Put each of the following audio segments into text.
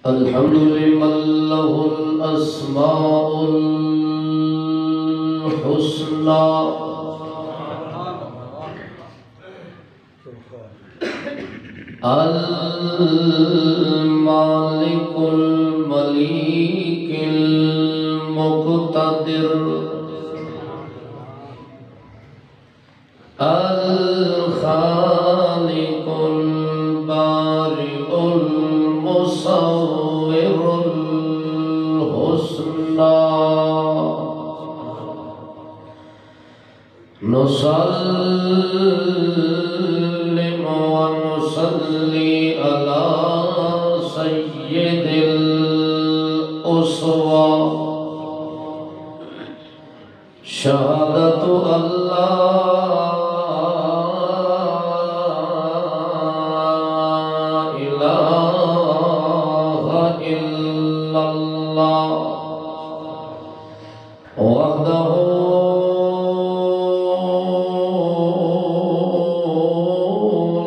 الحمد لمن له الأسماء الحسنى المالك المليك المقتدر الخالق البارئ المصور الحسنى نسلم ونصلي على سيد الأسوة شهادة الله وحده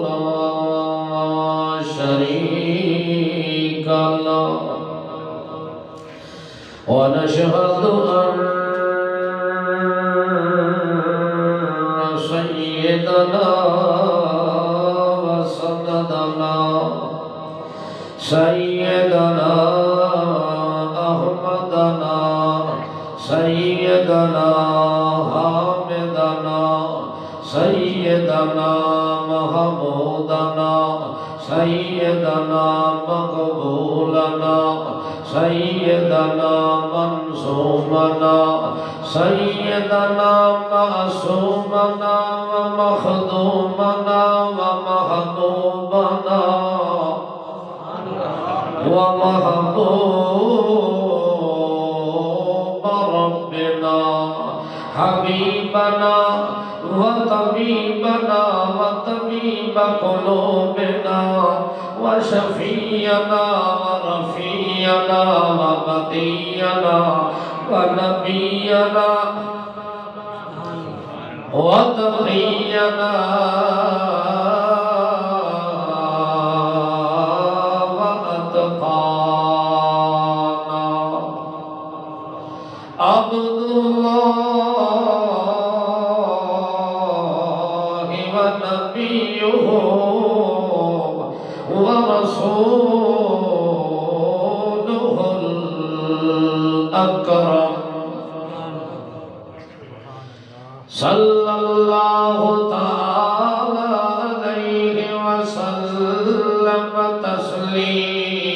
لا شريك له ونشهد أن سيدنا وسندنا سيدنا أحمدنا سيدنا حامدنا سيدنا محمودنا سيدنا مقبولنا سيدنا منصومنا سيدنا معصومنا ومخدومنا ومحبوبنا ومحبوب ربنا حبيبنا وطبيبنا وطبيب قلوبنا وشفينا ورفينا وبدينا ونبينا وتقينا وأتقانا عبد الله ونبيه ورسوله الأكرم صلى الله تعالى عليه وسلم تسليما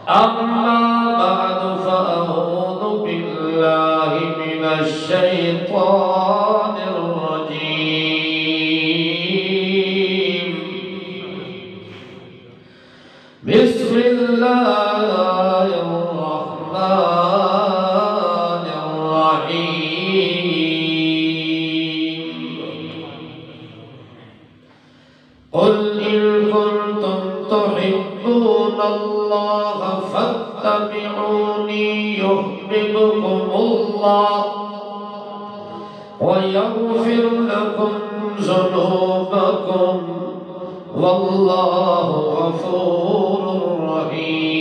أما بعد فأعوذ بالله من الشيطان الرجيم بسم الله الرحمن الرحيم قل إن كنتم تحبون الله فاتبعوني يحببكم الله ويغفر لكم ذنوبكم والله غفور رحيم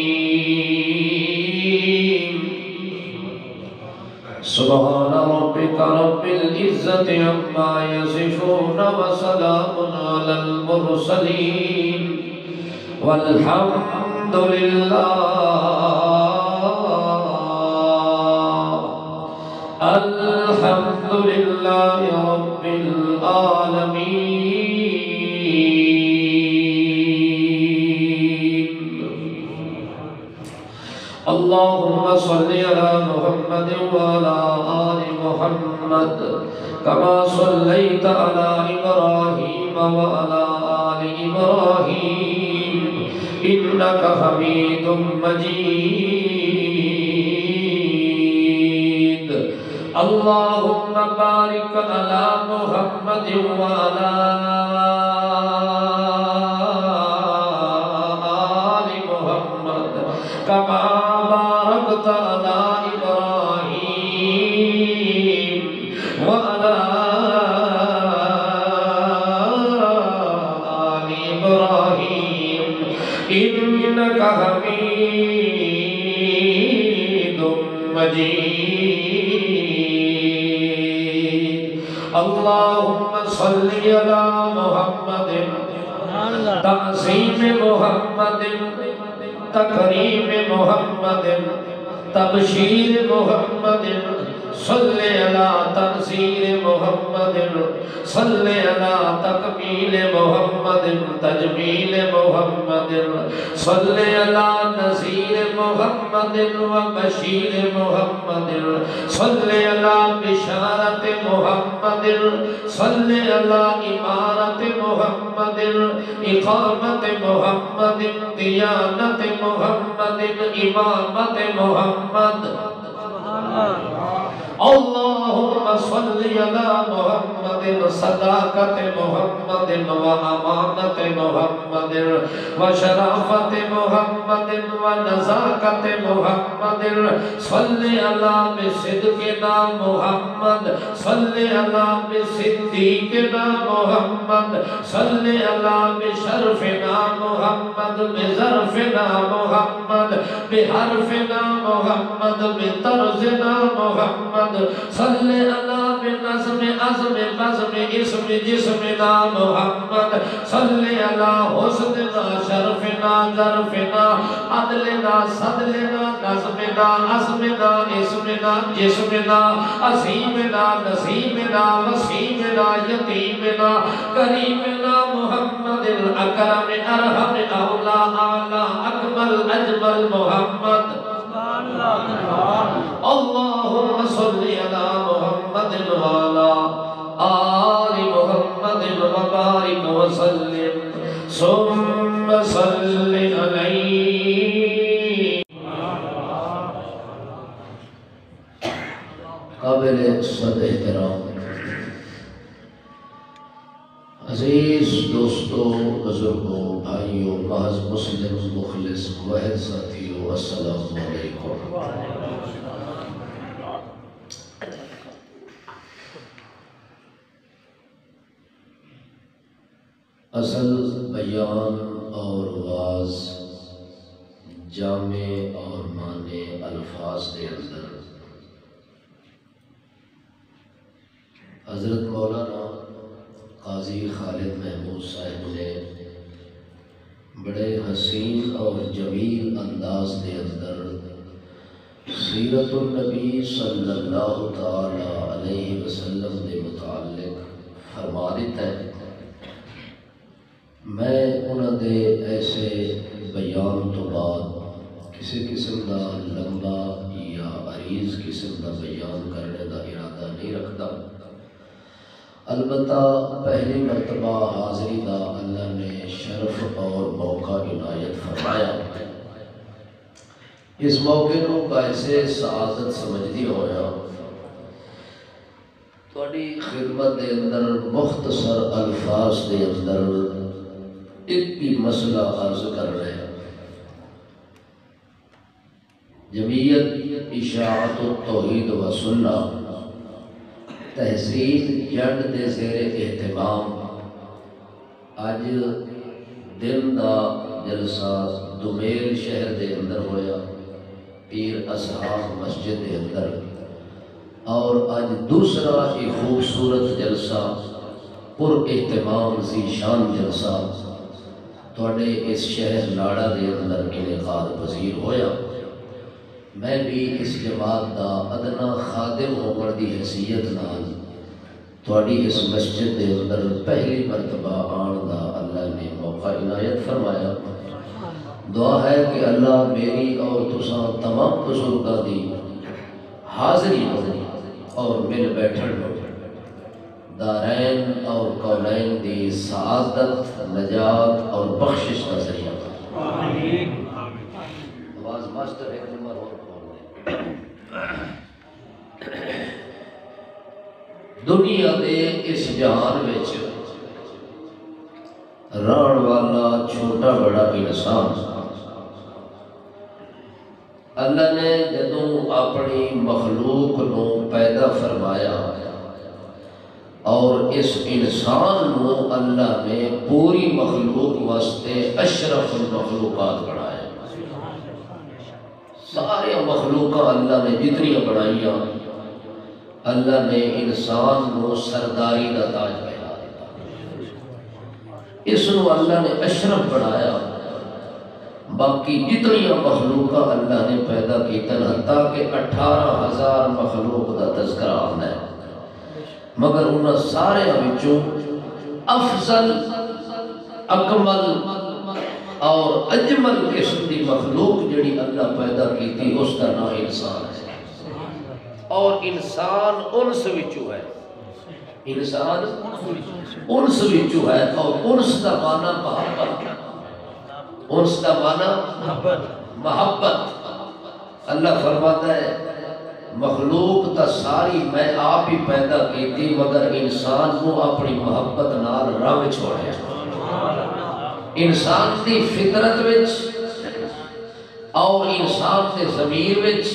سبحان ربك رب العزة عما يصفون وسلام على المرسلين والحمد لله الحمد لله رب العالمين اللهم صل على محمد وعلى آل محمد كما صليت على إبراهيم وعلى آل إبراهيم إنك حميد مجيد اللهم بارك على محمد وعلى آل محمد كما باركت على إبراهيم وعلى آل إبراهيم مجيد اللهم صل على محمد تعظيم محمد تكريم محمد تبشير محمد صل على تنصير محمد صل على تكميل محمد تجميل محمد صل على نذير محمد وبشير محمد صل على بشارة محمد صل على إمارة محمد إقامة محمد ديانة محمد إمامة محمد اللهم صل على محمد صداقة محمد وأمانة محمد وشرافة محمد ونزاكة محمد صل على بصدقنا محمد صل على بصديقنا محمد صل على بشرفنا محمد بظرفنا محمد بحرفنا محمد بطرزنا محمد صل على بنظم عظم بزم اسم جسمنا محمد صل على حسننا شرفنا ظرفنا عدلنا صدلنا نظمنا عزمنا اسمنا جسمنا عظيمنا نسيمنا وسيمنا يتيمنا كريمنا محمد الأكرم أرحم أولى أعلى أكمل أجمل محمد اللهم صل على محمد وعلى آل محمد وبارك وسلم ثم صل عليه. قابل صد احترام عزیز دوستو بزرگوں بھائیوں محض مسلم مخلص واحد ساتھیوں السلام علیکم. اصل بیان اور واز جامع اور معنی الفاظ کے اندر حضرت مولانا قاضی خالد محمود صاحب نے بڑے حسین اور جمیل انداز کے اندر سیرت النبی صلی اللہ تعالی علیہ وسلم کے متعلق فرما دیتا ہے. میں انہوں دے ایسے بیان تو بعد کسی قسم کا لمبا یا عریض قسم کا بیان کرنے کا ارادہ نہیں رکھتا. البتہ پہلی مرتبہ حاضری دا اللہ نے شرف اور موقع عنایت فرمایا. اس موقع کو باعث سعادت سمجھدی ہویا تھوڑی خدمت دے اندر مختصر الفاظ دے اندر ایک بھی مسئلہ عرض کر رہے ہیں. جمعیت اشاعت التوحید و سنہ تحصیل جنڈ دے زیر اہتمام آج دن دا جلسہ دومیل شہر دے اندر ہویا پیر اصحاب مسجد دے اندر، اور آج دوسرا ایک خوبصورت جلسہ پر اہتمام ذیشان جلسہ تھوڑے اس شہر لاڑا دے اندر انعقاد پذیر ہویا. میں بھی اس جماعت دا ادنا خادم ہونے دی حیثیت نال تھوڑی اس مسجد دے اندر پہلی مرتبہ آن دا اللہ نے موقع عنایت فرمایا. دعا ہے کہ اللہ میری اور تساں تمام بزرگاں دی حاضری اور مل بیٹھن دارین اور کونین دی سعادت نجات اور بخشش کا ذریعہ. آواز ماسٹر ایک نمبر اور کھول دیں. دنیا دے اس جہان وچ رہن والا چھوٹا بڑا انسان اللہ نے جدوں اپنی مخلوق نو پیدا فرمایا اور اس انسان نو اللہ نے پوری مخلوق واسطے اشرف المخلوقات بنایا. سارے مخلوقات اللہ نے جتنی بنائیاں اللہ نے انسان کو سرداری کا تاج پہنا دیتا، اس کو اللہ نے اشرف بنایا۔ باقی جتنی مخلوقات اللہ نے پیدا کی حتیٰ کہ 18,000 مخلوق کا تذکرہ آنا ہے، مگر انہاں سارے وچوں افضل اکمل اور اجمل قسم دی مخلوق جڑی اللہ پیدا کی تھی اس کا نام انسان ہے، اور انسان انس وچوں ہے، انسان انس وچوں ہے، اور انس کا معنی محبت، انس کا معنی محبت۔ اللہ فرماتا ہے مخلوق تا ساری میں آپ ہی پیدا کی تھی مگر انسان کو اپنی محبت نال رنگ چھوڑے۔ انسان دی فطرت وچ اور انسان دے ضمیر وچ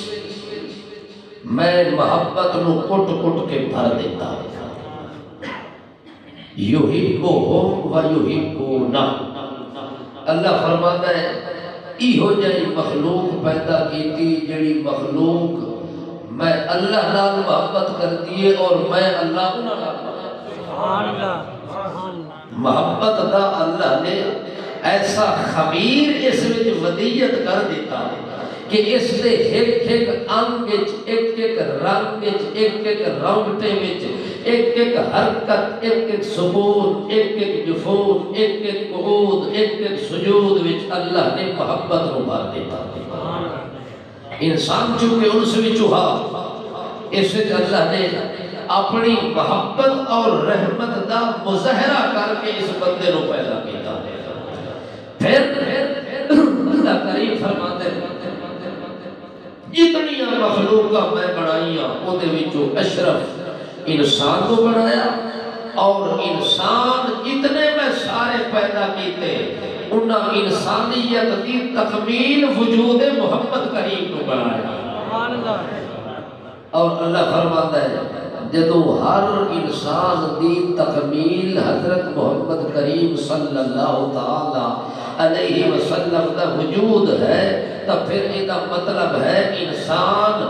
میں محبت نو کٹ کٹ کے بھر دیتا ہوں۔ یحبہم و یحبونہ، اللہ فرماتا ہے ایہو جہی مخلوق پیدا کی تھی جڑی مخلوق میں اللہ نال محبت کرتی ہے اور میں اللہ نال محبت دا اللہ نے ایسا خبیر اس وچ ودیت کر دیتا کہ اس دے ایک ایک انگ وچ ایک ایک رنگ وچ ایک ایک رونگٹے وچ ایک ایک حرکت ایک ایک سکون ایک ایک جفون ایک ایک قعود ایک ایک سجود وچ اللہ نے محبت کو بھر دیتا۔ انسان چونکہ ان سے بھی چوہا، اس وچ اللہ نے اپنی محبت اور رحمت دا مظاہرہ کر کے اس بندے کو پیدا کیتا۔ پھر اللہ کریم فرماتے جتنی مخلوقات میں بنائیاں وہ دے وچوں اشرف انسان کو بنایا، اور انسان جتنے میں سارے پیدا کیتے انہاں انسانیت دی تکمیل وجود محمد کریم کو بنایا۔ اور اللہ فرماتا ہے جدو ہر انسان دی تکمیل حضرت محمد کریم صلی اللہ تعالی علیہ وسلم دا وجود ہے تو پھر یہ مطلب ہے انسان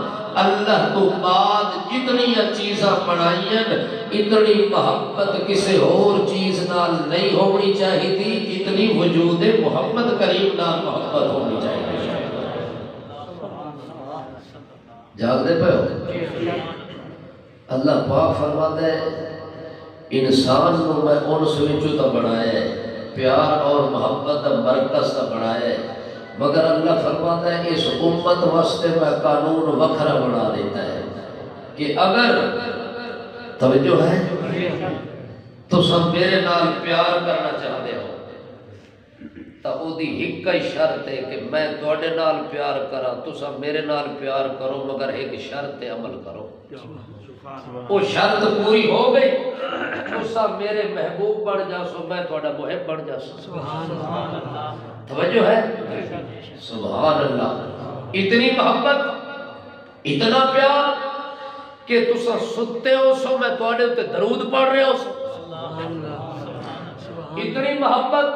اللہ تو بعد جتنی چیزاں بنائیں اتنی محبت کسی اور چیز نال نہیں ہونی چاہیے تھی جتنی وجود محمد کریم نال محبت ہونی چاہیے۔ جاگ دے پہ ہو اللہ پاک فرماتا ہے انسان کو میں انس وچوں تا بنایا ہے، پیار اور محبت دا مرکز تا بنایا ہے، مگر اللہ فرماتا ہے اس امت واسطے میں قانون وکھرا بنا دیتا ہے کہ اگر توجہ ہے تو سب میرے نال پیار کرنا چاہتے ہو تو وہ دی ایک ہی شرط ہے کہ میں تواڈے نال پیار کراں، تساں میرے نال پیار کرو مگر ایک شرط عمل کرو۔ وہ شرط پوری ہو گئی تساں میرے محبوب بن جاسو، میں تواڈا محب بن جاسو۔ توجہ ہے؟ سبحان اللہ۔ اتنی محبت اتنا پیار کہ تساں ستے ہو سو میں تواڈے تے درود پڑھ رہے ہو سو۔ اتنی محبت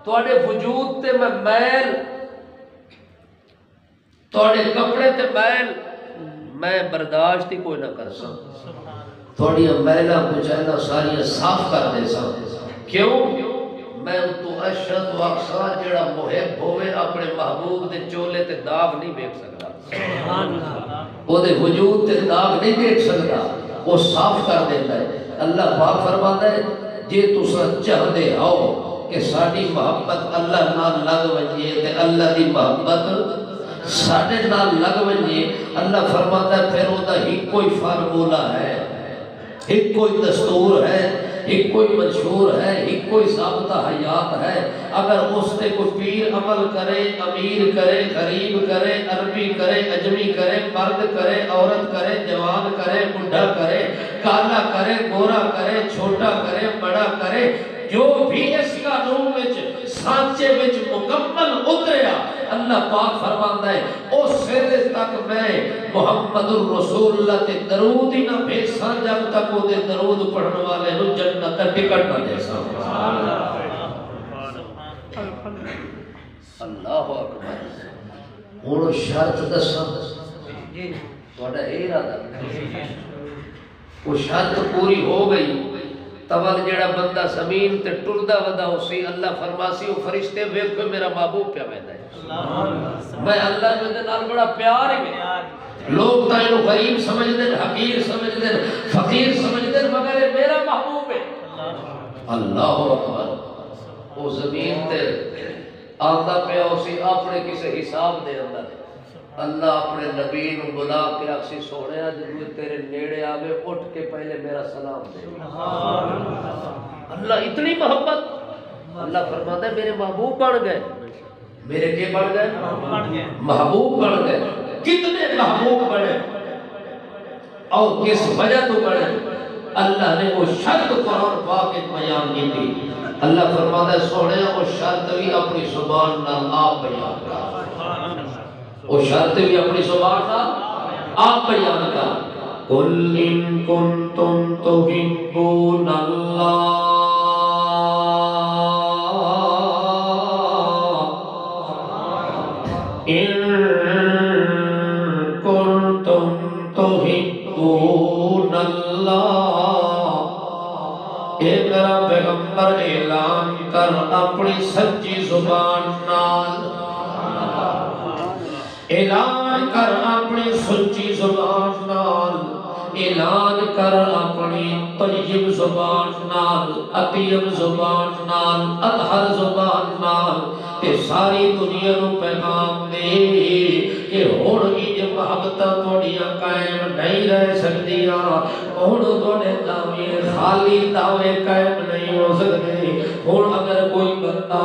تواڈے وجود تے میں میل، تواڈے کپڑے تے میل میں برداشت ہی کوئی نہ کر سکتا، تھوڑی میلا کچیلا ساری صاف کر دے سکتا۔ کیوں؟ میں تو اشد و اقصا جڑا محب ہوئے اپنے محبوب دے چولے تے داغ نہیں دیکھ سکتا، وہ دے وجود تے داغ نہیں دیکھ سکتا، وہ صاف کر دیتا ہے۔ اللہ پاک فرماتا ہے جے تساں چاہتے ہو کہ ساری محبت اللہ نال لگ ونجے تے اللہ دی محبت ساڑھے نال لگ ونجے، اللہ فرماتا ہے پھر وہ دا ہی کوئی فارمولہ ہے، ایک کوئی دستور ہے، ایک کوئی منشور ہے، ایک کوئی ضابطہ حیات ہے۔ اگر اس نے کوئی پیر عمل کرے، امیر کرے، غریب کرے، عربی کرے، اجمی کرے، مرد کرے، عورت کرے، جوان کرے، بڑھا کرے، کالا کرے، گورا کرے، چھوٹا کرے، بڑا کرے، جو بھی اس قانون وچ سانچے وچ مکمل اتریا اللہ پاک فرماندا ہے اس سر تک میں محمد الرسول اللہ تے درود ہی نہ بھیجاں جب تک وہ دے درود پڑھن والے نو جنت دا ٹکٹ نہ دے ساں۔ اللہ اکبر۔ ہوں شرط دساں تھوڑا یہ ارادہ وہ شرط پوری ہو گئی تول جڑا بندہ زمین تے ٹردا ودا اسی اللہ فرماسی او فرشتے ویکھو میرا محبوب پیا ویندا ہے میں اللہ دے نال بڑا پیار ہے لوگ تا اینو غریب سمجھدے حقیر سمجھدے فقیر سمجھدے مگر یہ میرا محبوب ہے اللہ اکبر او زمین تے آندا پیا اسی اپنے کسے حساب دے اندر اللہ اپنے نبی نو بلا کے آکسی سونے جدو تیرے نیڑے آوے اٹھ کے پہلے میرا سلام دے اللہ اتنی محبت اللہ فرماتا ہے میرے محبوب بن گئے میرے کے بن گئے محبوب بن گئے کتنے محبوب بنے اور کس وجہ تو بنے اللہ نے وہ شرط قرآن پاک بیان کی تھی اللہ فرماتا ہے سونے وہ شرط بھی اپنی زبان نال آپ بیان کر وہ شرط بھی اپنی زبان نال آپ بیان کر قل ان کنتم تحبون اللہ ان کنتم تحبون اللہ اے میرا پیغمبر اعلان کر اپنی سچی زبان نال اعلان کر اپنی سچی زبان نال اعلان کر اپنی طیب زبان نال اطیب زبان نال اطہر زبان نال تے ساری دنیا نو پیغام دے کہ ہن یہ محبتاں تھوڑیاں قائم نہیں رہ سکدیاں ہن تھوڑے دعوے خالی دعوے قائم نہیں ہو سکدے ہن اگر کوئی بندہ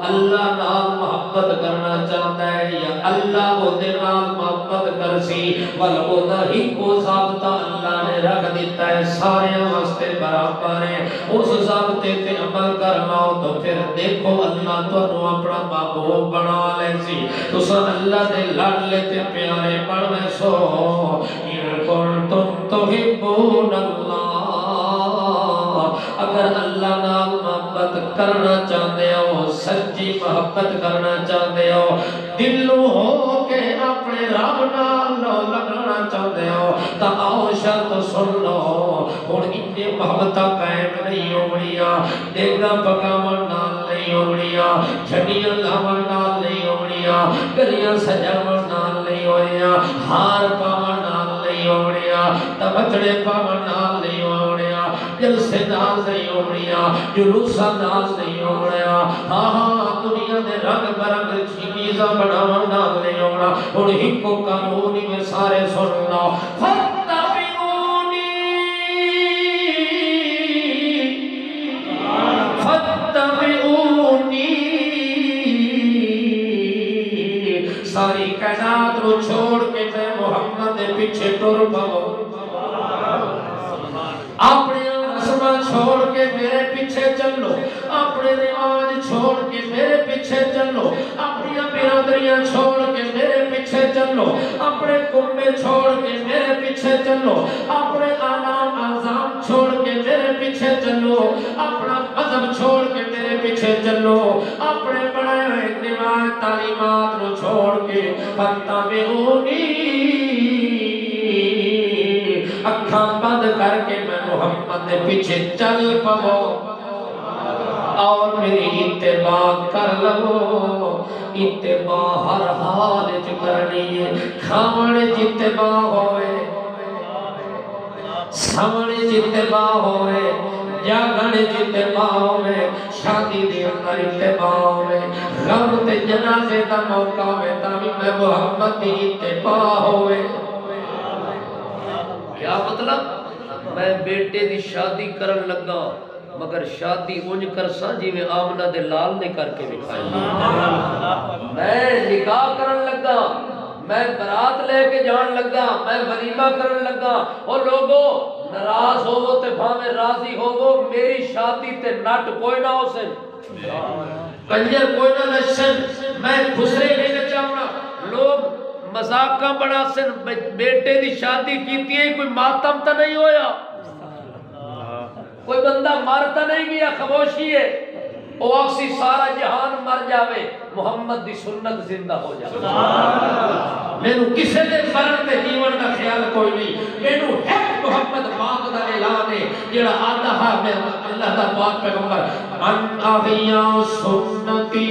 اللہ نال محبت کرنا چاہتا ہے یا اللہ وہ دے نال محبت کرسی ول اودا ہی کو ضابطہ اللہ نے رکھ دیتا ہے سارے واسطے برابر ہے اس ضابطے تے عمل کرنا ہو تو پھر دیکھو اللہ تانوں اپنا محبوب بنا لے سی تساں اللہ دے لاڈلے تے پیارے بن ویسو ان کنتم تحبون اللہ اگر اللہ نال محبت کرنا چاہتے ہو سچی محبت کرنا چاہتے ہو دلوں ہو کے اپنے رب نال لگنا چاہتے ہو تا آؤ شرط سن لو ہن اتنی محبت قائم نہیں ہونیاں دیگا پکاون نال نہیں ہونیاں جھڑیاں لاون نال نہیں ہونیاں گلیاں سجاون نال نہیں ہونیاں ہار پاون نال نہیں ہونیاں تبچڑے پاون نال نہیں ہونیاں جلسے نال نہیں ہونیاں جلوساں نال نہیں ہونیاں ہاں ہاں دنیا دے رنگ برنگ چیزاں بناون نال نہیں ہونا ہن ہکو قانون میں سارے سن لو ساری کائنات رو چھوڑ کے میں محمد دے پیچھے ٹر پاؤ اپنے رسمہ چھوڑ کے میرے پیچھے چلو اپنے رواج چھوڑ کے میرے پیچھے چلو اپنی برادریاں چھوڑ کے میرے پیچھے چلو اپنے کنبے چھوڑ کے میرے پیچھے چلو اپنے آلام آزام چھوڑ کے میرے پیچھے چلو اپنا مذہب چھوڑ کے میرے پیچھے چلو اپنے بڑے رواج تعلیمات رو چھوڑ کے فَاتَّبِعُونِی اکھاں بند کر کے میں محمد دے پیچھے چل پاؤ اور میری اتباع کر لو اتباع ہر حال وچ کرنی ہے کھاون اتباع ہوئے سمن اتباع ہوئے جاگن اتباع ہوئے شادی دے اندر اتباع ہوئے غم تے جنازے دا موقع ہوئے تاکہ میں محمد دی اتباع ہوئے کیا مطلب میں بیٹے دی شادی کرن لگا مگر شادی انج کرساں جی میں آمنہ دے لال نے کر کے دکھائی میں نکاح کرن لگا میں برات لے کے جان لگا میں ولیمہ کرن لگا اور لوگوں ناراض ہوو تے بھاویں راضی ہوو میری شادی تے نٹ کوئی نہ ہو سن کنجر کوئی نہ نشن میں خسرے نہیں نچاونا لوگ مذاقاں بڑا سن بیٹے دی شادی کیتی ہے کوئی ماتم تا نہیں ہویا کوئی بندہ مارتا نہیں گیا خاموشی ہے او اکسی سارا جہان مر جاوے محمد دی سنت زندہ ہو جاوے مینو کسے دے مرن تے جیون دا خیال کوئی نہیں مینو ایک محمد پاک دا اعلان ہے جڑا آتا ہے میں اللہ دا پاک پیغمبر من احیا سنتی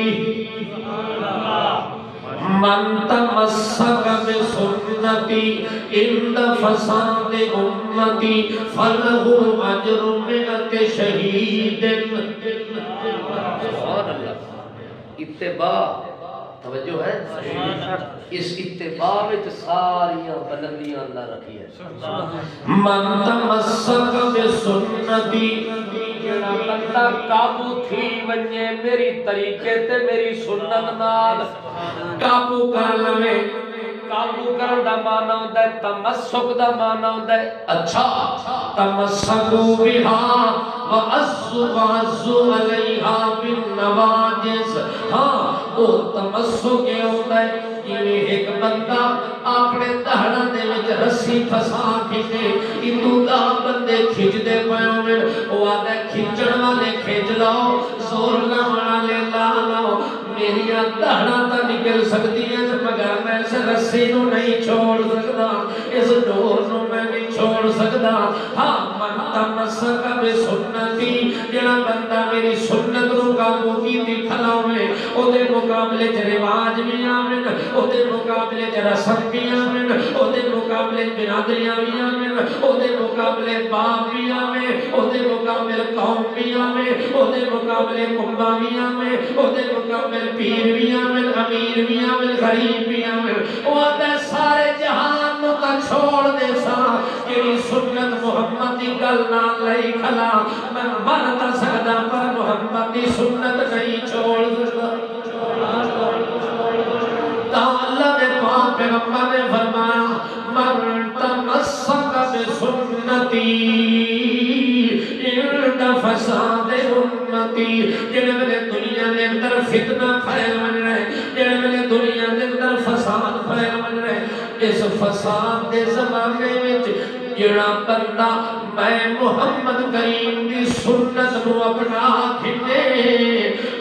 من تمسک بسنتی عند فساد امتی فلہ اجر مئت شہید سبحان اللہ اتباع توجہ ہے اس اتباع میں ساریاں بلندیاں اللہ رکھی ہے من تمسک بسنتی بندہ قابو تھی ونجے میری طریقے تے میری سنت نال قابو کر لوے قابو کرن دا معنی ہوندا ہے تمسک دا معنی ہوندا ہے اچھا تمسکو بہا وَأَسُّ عَلَيْهَا بِالنَّوَاجِزِ ہاں وہ تمسک یہ ہوتا ہے کہ ایک بندہ اپنے دہڑاں دے وچ رسی پھسا کھچے اتو دا بندے کھچ دے پئے ہوئے وہ آدھے کھچڑ والے کھچ لاؤ زور لاؤ لے لاؤ میری دہڑاں تا نکل سکتی ہے مگر میں اس رسی نو نہیں چھوڑ سکتا اس ڈور نو میں نہیں چھوڑ سکتا ہاں من تمسک بسنتی جڑا بندہ میری سنت نو قابو کیتی کھلا ہوئے او دے مقابلے چ رواج بھی آویں او دے مقابلے چ رسم بھی آویں او دے مقابلے برادریاں بھی آویں او دے مقابلے باپ بھی آویں او دے مقابلے قوم بھی آویں او دے مقابلے کنبہ بھی آویں او دے مقابلے پیر بھی آویں امیر بھی آویں غریب بھی آویں او آدھے سارے جہان نو تا چھوڑ دے سا کیڑی سنت محمد دی گل نال لئی کھلا میں مر تا سکدا پر محمد دی سنت نہیں چھوڑ سکدا تا اللہ نے پاک پیغمبر نے فرمایا من تمسک بسنتی عند فساد امتی جڑے ویلے دنیا دے اندر فتنہ پھیل ون رہے جڑے ویلے دنیا دے اندر فساد پھیل ون رہے اس فساد دے زمانے وچ جڑا بندہ میں محمد کریم دی سنت نو اپنا کھٹے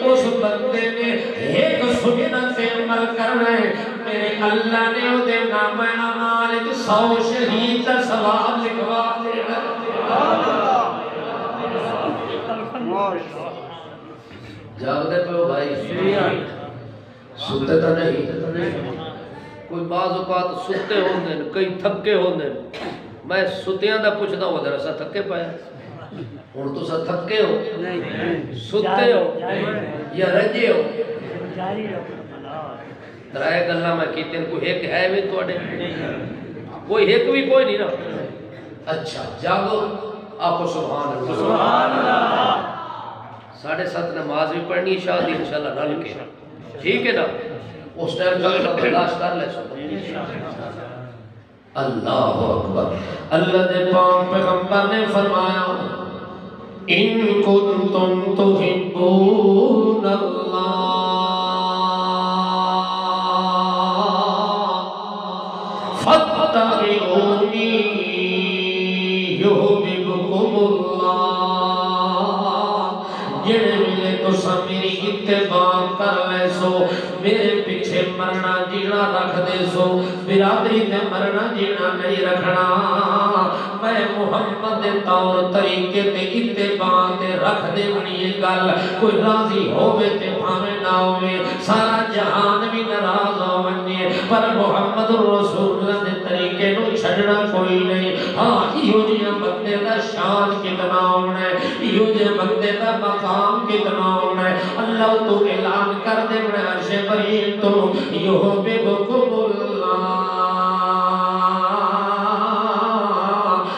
اس بندے نے ایک سنت سے عمل کرنا ہے میرے اللہ نے او دے نام اعمال 100 شہید دا ثواب لکھوا دینا جاگتے پہ ہو بھائی ستے تو نہیں کوئی بعض اوقات ستے ہوندے کئی تھکے ہوندے میں ستیاں دا پوچھتا ہوں ذرا سا تھکے پایا ہن تو سا تھکے ہو ستے ہو یا رجے ہو ترائے گلاں میں کیتے ہیں کوئی ایک ہے بھی تواڈے کوئی ایک بھی کوئی نہیں نا اچھا جاگو آپو سبحان اللہ سبحان اللہ 7:30 نماز بھی پڑھنی شادی انشاءاللہ رل کے ٹھیک ہے نا اس ٹائم کا برداشت کر لے اللہ اکبر اللہ دے پاک پیغمبر نے فرمایا ان کنتم تحبون اللہ فاتبعونی یحببکم اللہ جڑے ملے تو سب میری اتباع کر لے سو میرے پیچھے مرنا جینا رکھ دے سو برادری تے مرنا جینا نہیں رکھنا میں محمد دے طور طریقے تے اتباع تے رکھ دے بنی یہ گل کوئی راضی ہووے تے بھاویں نہ ہووے سارا جہان بھی ناراض ہووے پر محمد رسول اللہ دے طریقے نو چھڈنا کوئی نہیں ہاں ایہو جہاں بندے دا شان کتنا ہونا ہے ایہو جہاں بندے دا مقام کتنا ہونا ہے اللہ تو اعلان کر دے بڑے عرش بریم تو یحببکم اللہ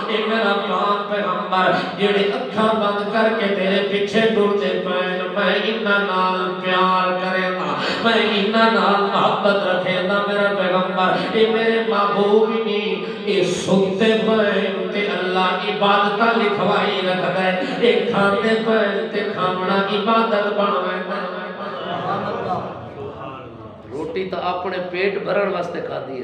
اے میرا پاک پیغمبر جڑے اکھاں بند کر کے تیرے پیچھے ٹرتے پین میں انہاں نال پیار کرے گا میں انہاں نال محبت رکھے گا میرا پیغمبر اے میرے محبوب نہیں اے سنتے پین تے اللہ عبادتہ لکھوائی رکھ دے اے کھاتے پین تے کھامنا عبادت بنوے روٹی تو اپنے پیٹ بھرن واسطے کھا دی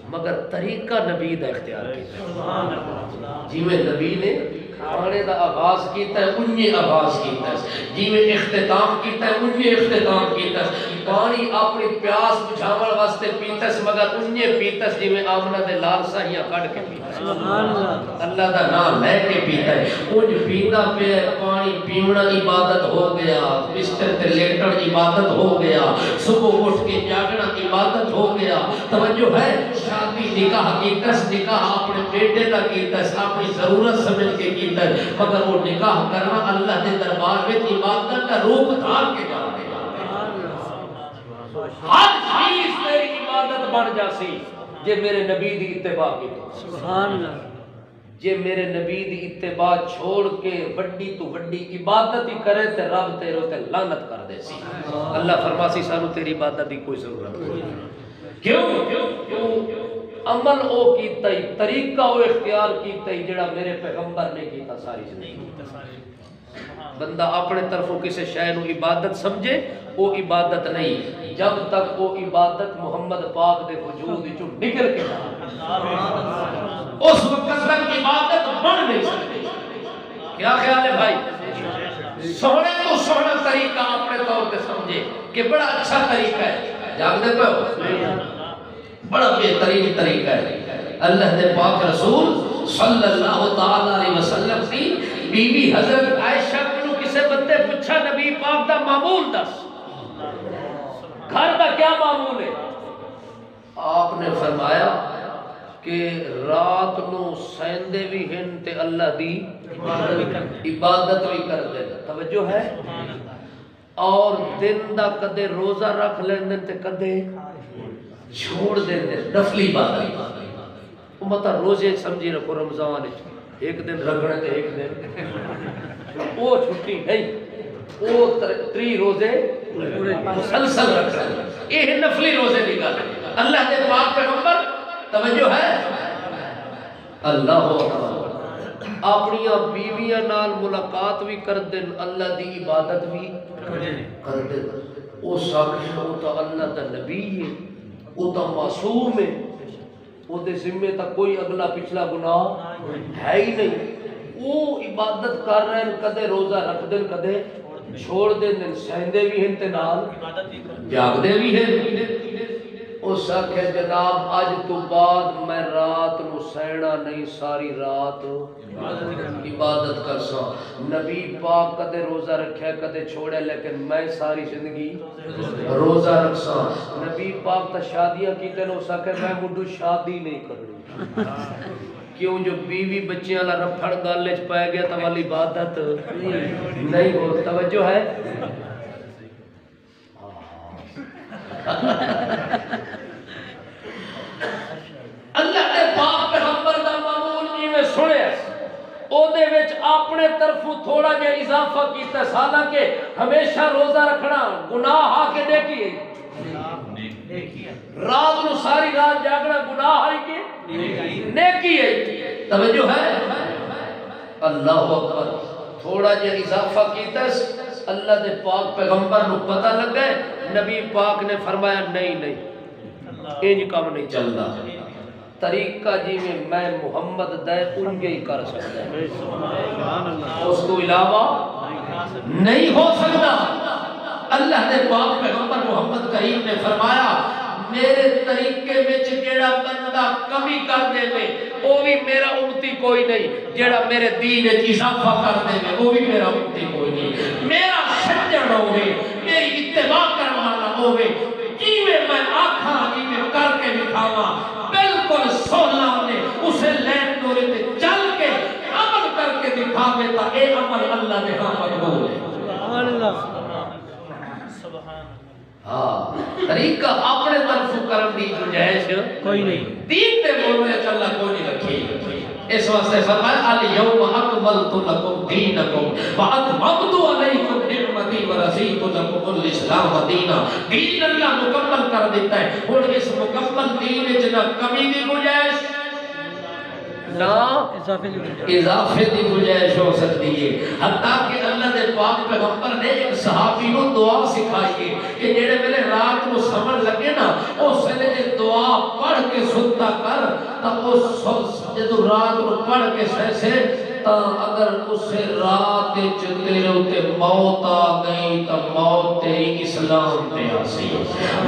مگر طریقہ نبی دا اختیار کیا جی میں نبی نے کھانے دا آغاز کیتا ہے انہیں آغاز کیتا ہے، جی میں اختتام کیتا ہے انہیں اختتام کیتا ہے، پانی اپنی پیاس بجھاون واسطے پیتا ہے مگر انہیں پیتا ہے جی میں آمنہ دے لال ساہیاں کڑ کے پیتا ہے، اللہ دا نام لے کے پیتا ہے، انج پیتا پہ پانی پیونا عبادت ہو گیا، بستر تے لیٹن عبادت ہو گیا، صبح اٹھ کے جاگنا عبادت ہو گیا، توجہ ہے، شادی نکاح کیتا ہے، نکاح اپنے بیٹے دا کیتا ہے، اپنی ضرورت سمجھ کے کیتا ہے، مگر وہ نکاح کرنا اللہ دے دربار میں عبادت کا روپ دھار کے جا رہے ہر چیز میری عبادت بن جاسی جے میرے نبی دی اتباع کی سبحان اللہ، جے میرے نبی دی اتباع چھوڑ کے وڈی تو وڈی عبادت ہی کرے تے رب تیرے تے لعنت کر دے سی، اللہ فرماسی سانو تیری عبادت دی کوئی ضرورت نہیں، کیوں عمل او کیتا ہی، طریقہ او اختیار کیتا ہی جڑا میرے پیغمبر نے کیتا ساری زندگی، بندہ اپنے طرفوں کسی شے نو عبادت سمجھے وہ عبادت نہیں جب تک وہ عبادت محمد پاک دے وجود وچوں نکل کے اس وقت تک عبادت بن نہیں سکتی۔ کیا خیال ہے بھائی؟ سونے تو سونا طریقہ اپنے طور پہ سمجھے کہ بڑا اچھا طریقہ ہے، جاگ دے پہ بڑا بہترین طریقہ ہے۔ اللہ دے پاک رسول صلی اللہ تعالی علیہ وسلم کی بیوی حضرت عائشہ کو کسے بندے پوچھا نبی پاک دا معمول دس، گھر دا کیا معمول ہے؟ آپ نے فرمایا کہ رات نو سیندے بھی ہن تے اللہ دی عبادت بھی کر دے، توجہ ہے، اور دن دا کدے روزہ رکھ لیندے تے کدے چھوڑ دے دے، نفلی عبادت امتا روزے سمجھی رکھو رمضان ایک دن رکھنے تے ایک دن وہ چھٹی نہیں، وہ 3 روزے مسلسل رکھنے، یہ نفلی روزے دی گل، اللہ دے پاک پیغمبر توجہ ہے، اللہ اپنی بیویاں نال ملاقات بھی کر دن، اللہ دی عبادت بھی کر دن، وہ ساکھ وہ تا اللہ دا نبی ہے، وہ تا معصوم ہے، وہ دے ذمہ تک کوئی اگلا پچھلا گناہ ہے ہی نہیں، وہ عبادت کر رہے ہیں، کدے روزہ رکھ دن کدے چھوڑ دن، سہندے بھی ہیں تے نال جاگ دے بھی ہیں، اس آکھے جناب آج تو بعد میں رات نو سینا نہیں، ساری رات عبادت کر سا، نبی پاک کدے روزہ رکھے کدے چھوڑے لیکن میں ساری زندگی روزہ رکھ سا، نبی پاک تا شادیاں کیتے نو سکے میں مڈو شادی نہیں کرنی، کیوں جو بیوی بچیاں لا رپھڑ گالج پائے گیا تو والی عبادت نہیں ہو، توجہ ہے، اللہ نے پاک پیغمبر دا معمول جی میں سنے او دے وچ اپنے طرفوں تھوڑا جہا اضافہ کیتا، حالانکہ ہمیشہ روزہ رکھنا گناہ آ کے نیکی ہے، رات نو ساری رات جاگنا گناہ آئی کے نیکی ہے، توجہ ہے، اللہ اکبر، تھوڑا جہا اضافہ کیتا، اللہ دے پاک پیغمبر نو پتہ لگ گئے، نبی پاک نے فرمایا نہیں انج کام نہیں چلتا، طریقہ جی میں محمد دے انجے ہی کر سکتا ہے، اس کو علاوہ نہیں ہو سکتا۔ اللہ دے پاک پیغمبر محمد کریم نے فرمایا میرے طریقے میں جڑا بندہ کمی کر دے میں وہ بھی میرا امتی کوئی نہیں، جڑا میرے دین اضافہ کر دے میں وہ بھی میرا امتی کوئی نہیں، میرا سجن ہوئے میری اتباع کرنے والا ہوئے، جی میں آکھا جی میں کر کے دکھاوا، بالکل سونا نے اسے لین دورے تے چل کے عمل کر کے دکھاوے تا اے عمل اللہ نے ہاں مقبول ہے، سبحان اللہ، ہاں طریقہ اپنے طرف کرن دی گنجائش کوئی نہیں، دین دے بولنے اللہ کوئی نہیں رکھی، اس واسطے فرمایا الیوم اکملت لکم دینکم واتممت علیکم نعمتی ورضیت لکم الاسلام دینا، دین اللہ مکمل کر دیتا ہے، اور اس مکمل دین وچ نہ کمی دی گنجائش نہ اضافے دی گنجائش ہو سکتی ہے، حتیٰ کہ اللہ دے پاک پیغمبر نے ایک صحابی کو دعا سکھائی ہے کہ جڑے میرے رات کو سمجھ لگے نا اس نے جے دعا پڑھ کے سنتا کر تب اس جدو رات کو پڑھ کے سیسے تا اگر اس رات تیرے تے موت آ گئی تو موت تیری اسلام تے آسی،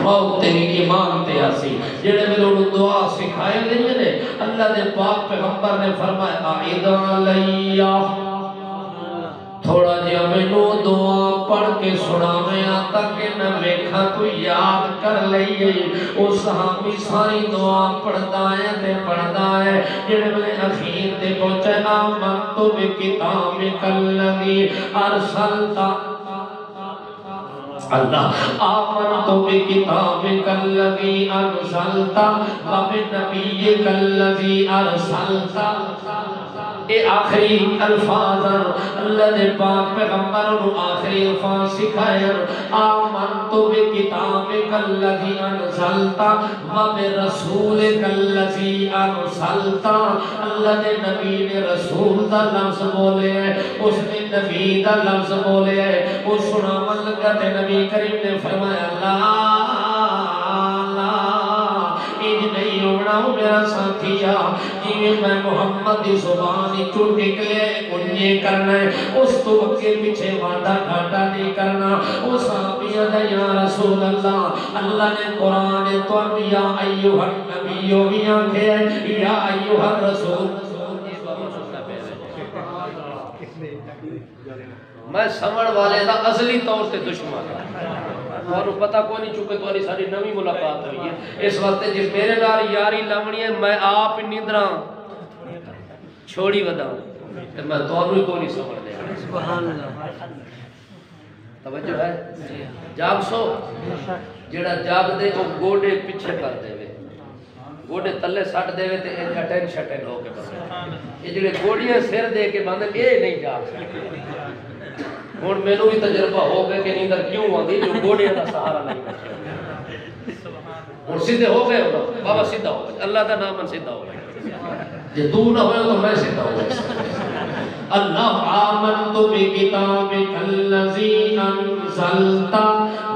موت تیری ایمان تے آسی۔ جڑے میں لوگ دعا سکھائے نہیں نے، اللہ دے پاک پیغمبر نے فرمایا آئیدان لیا تھوڑا جہا مینوں دعا پڑھ کے سنا میں آتا کہ نہ ویکھا تو یاد کر لئیے۔ وہ صحابی ساری دعا پڑھتا ہے تے پڑھتا ہے، جڑے میں اخیر تے پہنچے آمنت بکتابک الذی ارسلتا اللہ آمنت بکتابک الذی ارسلتا وبنبیک الذی ارسلتا۔ اے آخری الفاظ اللہ نے پاک پیغمبر کو آخری الفاظ سکھائے آمنت بکتابک الذی انزلتا وبرسولک الذی ارسلتا۔ اللہ نے نبی نے رسول دا لفظ بولے ہے، اس نے نبی دا لفظ بولے ہے، وہ سناون لگا تے نبی کریم نے فرمایا اللہ نہیں ہونا ہوں میرا ساتھیا، جی میں محمد دی زبانی چو نکلے انجے کرنا ہے، اس تو کے پیچھے وعدہ گھاٹا نہیں کرنا۔ وہ صحابیہ دا یا رسول اللہ، اللہ نے قرآن تو یا ایوہ النبیو بھی آنکھے ہیں یا ایوہ الرسول۔ میں سمڑ والے دا اصلی طور سے دشمن اور پتہ کوئی نہیں چکے تو ساری نوی ملاقات ہوئی ہے۔ اس وقت جب میرے نال یاری لمنی ہے میں آپ نیندراں چھوڑی وداؤں کہ میں دونوں ہی کو نہیں سمجھ دے۔ سبحان اللہ، توجہ ہے؟ جاگ سو جڑا جاگ دے وہ گوڑے پیچھے کر دے وے، گوڑے تلے سٹ دے وے تے ایک اٹین شٹین ہو کے بندے، یہ جڑے گوڑیاں سر دے کے بندے یہ نہیں جاگ سکتے۔ ہون میں نو بھی تجربہ ہو گئے کہ نیندر کیوں آندی جو گوڑیاں دا سہارا نہیں بچے۔ ہون سیدھے ہو گئے ہونا بابا سیدھا ہو گئے، اللہ دا نام سیدھا ہو گئے، جے تو نہ ہوئے تو میں سیدھا ہو گئے۔ اللہ آمنت بکتابک الذی انزلتا